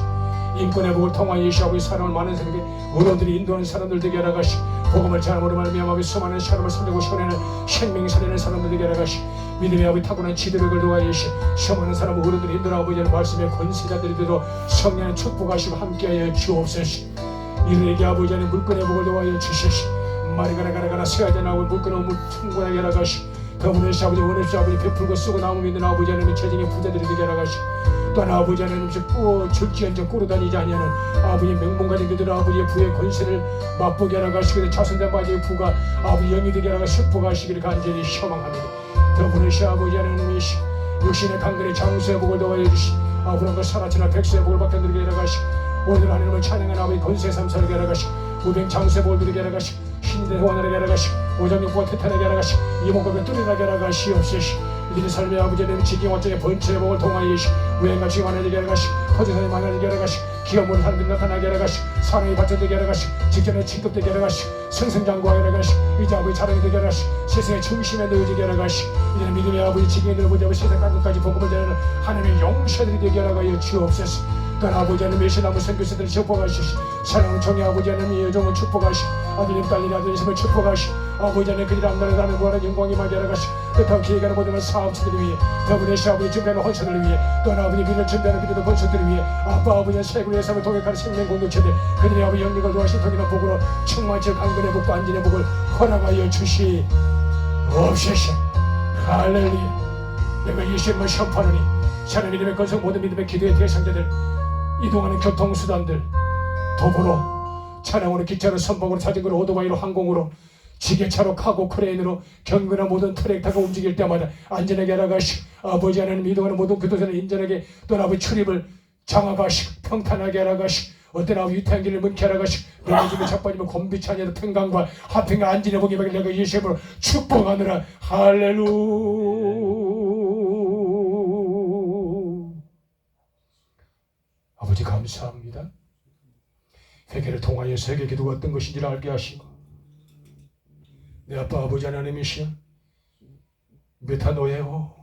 인권의 복을 통하여 예수 아버지 사랑을 많은 사람에게 언어들이 인도하는 사람들 되게 하라 가시 복음을 전함으로 말미암아 수많은 사람을 살리고 시원하는 생명 살리는 사람들 되게 하라 가시 믿음의 아버지 타고난 지도력을 도와여 시험하는 사람 어른들이 인도하 아버지의 말씀의 권세자들이 되도록 성령의 축복하시고 함께하여 주옵소서 이들에게 아버지 안에 물건의 복을 도와여 주시시 마리가라가라가라 새하지 나오고 물건의 충분하게 하라 가시 더불어서 아버지 원해주 아버지 베풀고 쓰고 나무 믿는 아버지 하나님의 재정의 부자들이 되게 하라 가시 또한 아버지 하나님 줄지언정 꾸러다니지 아니하는 아버지의 명분가진 그들 아버지의 부의 권세를 맛보게 하라 가시고 자손된 아버지의 부가 아버지 영이 되게 하라 가시 축복하시기를 간절히 소망합니다 더불어서 아버지 하나님의 육신의 강건의 장수의 복을 도와여 주시 아브라함과 사라치나 백수의 복을 받게 누리게 하라 가시 오늘 하나님을 찬양하는 아버지 권세의 삶 살게 하라 가시 우병 장수의 복을 누리게 하라 가시 신인의 호환하게 하라 가시 오장육부가 태탄하게 하라 가시 이목구가 뚫리게 하라 가시옵소시 이들의 삶의 아버지 하나님 지경화적의 번체의 복을 통하여 우행같이 많아지게 하라 가시 허지선이 많아지게 하라 가시 기가 모든 사람들이 나타나게 하라 가시 사랑이 발전되게 하라 가시 직전에 진급되게 하라 가시 승승장구하게 하라 가시 이제 아버지 자랑이 되게 하라 가시 세상의 중심에 놓여지게 하라 가시 이제는 믿음의 아버지 지경들을 보자고 세상 땅끝까지 복음을 전하는 하나님의 용사들이 되게 하라 가여 주옵소서 또한 아버지 하나님 메시나무 선교사들을 축복하시시 사랑하는 정의 아버지 하나님의 여정을 축복하시 아들님 딸들이 아들님을 축복하시 아버지 하나님 그들이 앞나라를 하는 구하는 영광이 임하게 하라 가시 뜻하고 기획하는 모든 사업체들을 위해 더불어서 아버지 준비하는 헌신들을 위해 또한 아버지 미래를 준비하는 믿음의 권속들을 위해 아빠 아버지의 세구의 삶을 통역하는 생명 공동체들 그들의 아버지 영역을 도와신 통일한 복으로 충만치 강건의 복과 안진의 복을 허락하여 주시옵소서 할렐루야 내가 예수님을 선포하노니 사는 믿음의 권속 모든 믿음의 기도의 대상자들 이동하는 교통수단들 도보로 차량으로 기차로 선박으로 자전거로 오토바이로 항공으로 지게차로 카고 크레인으로 경비나 모든 트랙터가 움직일 때마다 안전하게 알아가시고 아버지 하나님 이동하는 모든 교도소는 인전하게 또는 아버지 출입을 장악하시고 평탄하게 알아가시고 어떤 아버지 유태한길을 문케 알아가시고 넘어지면 자빠지면 곤비치 아니하도 평강과 하평과 안진의 복이 받게 내가 예수님으로 축복하느라 할렐루야 아버지 감사합니다. 회개를 통하여 세계 기도가 어떤 것인지를 알게 하시고 내 아빠 아버지 하나님이시여 메타노예요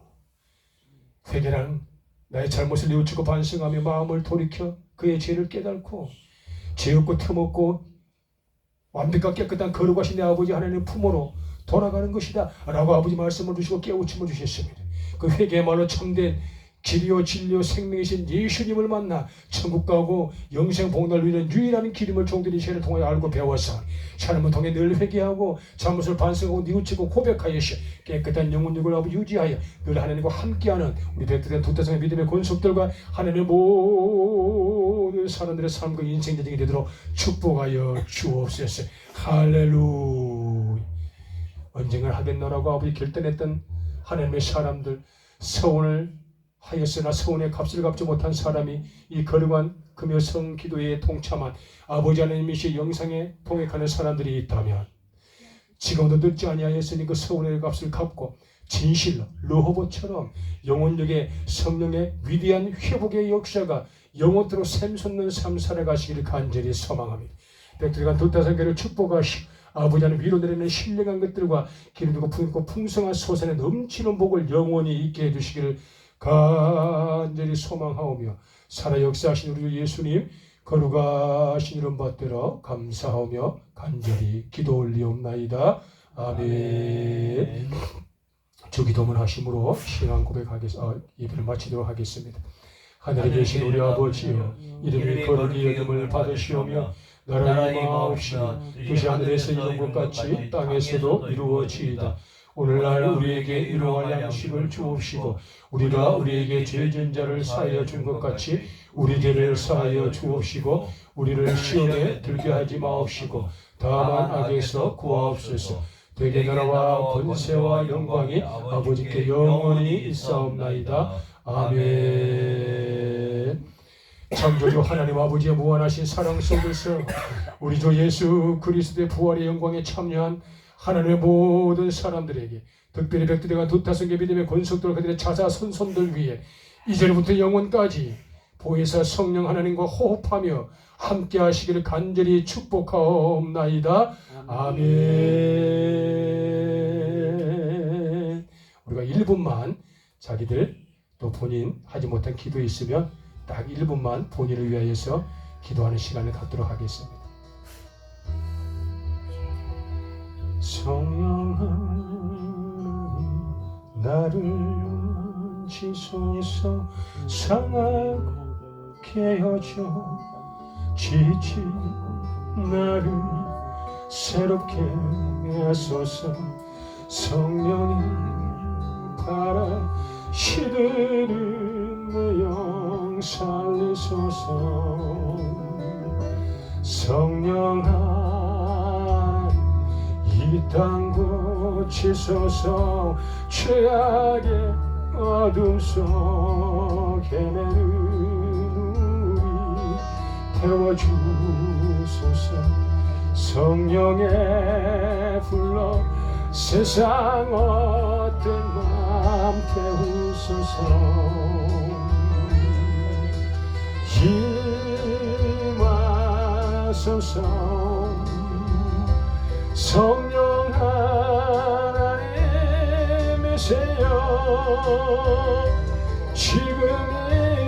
회개란 나의 잘못을 뉘우치고 반성하며 마음을 돌이켜 그의 죄를 깨닫고 죄 없고 틈없고 완벽하고 깨끗한 거룩하신 내 아버지 하나님 품으로 돌아가는 것이다 라고 아버지 말씀을 주시고 깨우침을 주셨습니다. 그 회개의 말로 참된 길이요 진리요 생명이신 예수님을 만나 천국 가고 영생 복락을 누리는 유일한 길임을 종들이 죄를 통하여 알고 배워서 삶을 통해 늘 회개하고 잘못을 반성하고 뉘우치고 고백하여 깨끗한 영혼력을 아버지 유지하여 늘 하나님과 함께하는 우리 백들된 두태성의 믿음의 권속들과 하나님의 모든 사람들의 삶과 인생 여정이 되도록 축복하여 주옵소서. 할렐루야. 언젠가 하겠노라고 아버지 결단했던 하나님의 사람들 서원을 하였으나 서운의 값을 갚지 못한 사람이 이 거룩한 금요성 기도에 동참한 아버지 하나님이시 영상에 동행하는 사람들이 있다면 지금도 늦지 아니하였으니 그 서운의 값을 갚고 진실로 르호보처럼 영혼력의 성령의 위대한 회복의 역사가 영원토록 샘솟는 삶 살아가시기를 간절히 소망합니다. 백들간 두타성교를 축복하시고 아버지 하나님 위로 내리는 신령한 것들과 기름지고 품고 풍성한 소산에 넘치는 복을 영원히 있게 해주시기를 간절히 소망하오며 살아 역사하신 우리 예수님 거룩하신 이름 받들어 감사하며 간절히 기도 올리옵나이다. 아멘. 주기도문 하심으로 신앙 고백하겠습니다. 예배를 마치도록 하겠습니다. 하늘에 계신 우리 아버지여 이름이 거룩히 여김을 받으시오며 나라의 마옵시니 뜻이 하늘에서 이룬 것 같이 땅에서도 이루어지이다. 오늘날 우리에게 일용할 양식을 주옵시고 우리가 우리에게 죄진 자를 사하여 준 것 같이 우리 죄를 사하여 주옵시고 우리를 시험에 들게 하지 마옵시고 다만 악에서 구하옵소서. 대개 나라와 권세와 영광이 아버지께 영원히 있사옵나이다. 아멘. 창조주 하나님 아버지의 무한하신 사랑 속에서 우리 주 예수 그리스도의 부활의 영광에 참여한 하나님의 모든 사람들에게, 특별히 백두대간 두타성계 믿음의 권속들 그들의 자자손손들 위해 이제부터 영원까지 보혜사 성령 하나님과 호흡하며 함께 하시기를 간절히 축복하옵나이다. 아멘. 우리가 1분만 자기들 또 본인 하지 못한 기도 있으면 딱 1분만 본인을 위하여서 기도하는 시간을 갖도록 하겠습니다. 성령 하나님 나를 만지소서. 상하게 여겨 지친 나를 새롭게 하소서. 성령이 바라 시들은 내 영 살리소서. 성령 이 땅 고치소서. 죄악의 어둠 속 헤매는 우리 태워주소서. 성령에 불러 세상 어떤 맘 태우소서. 임하소서. 성령 하나님이세여 지금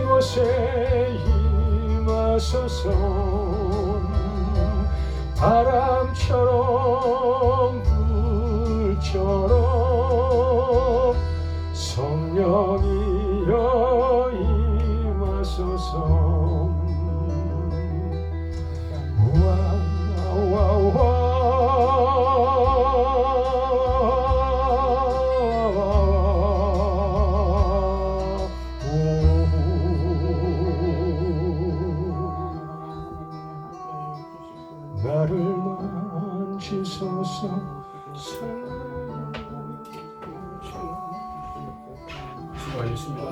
이곳에 임하소서. 바람처럼 불처럼 성령이여 임하소서. 나를 만지소서. 수고하셨습니다.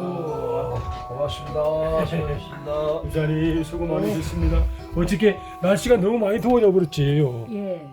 고맙습니다. 수고하셨습니다. 목사님 수고 많으셨습니다. 어떻게 날씨가 너무 많이 더워져 버렸지요. 예.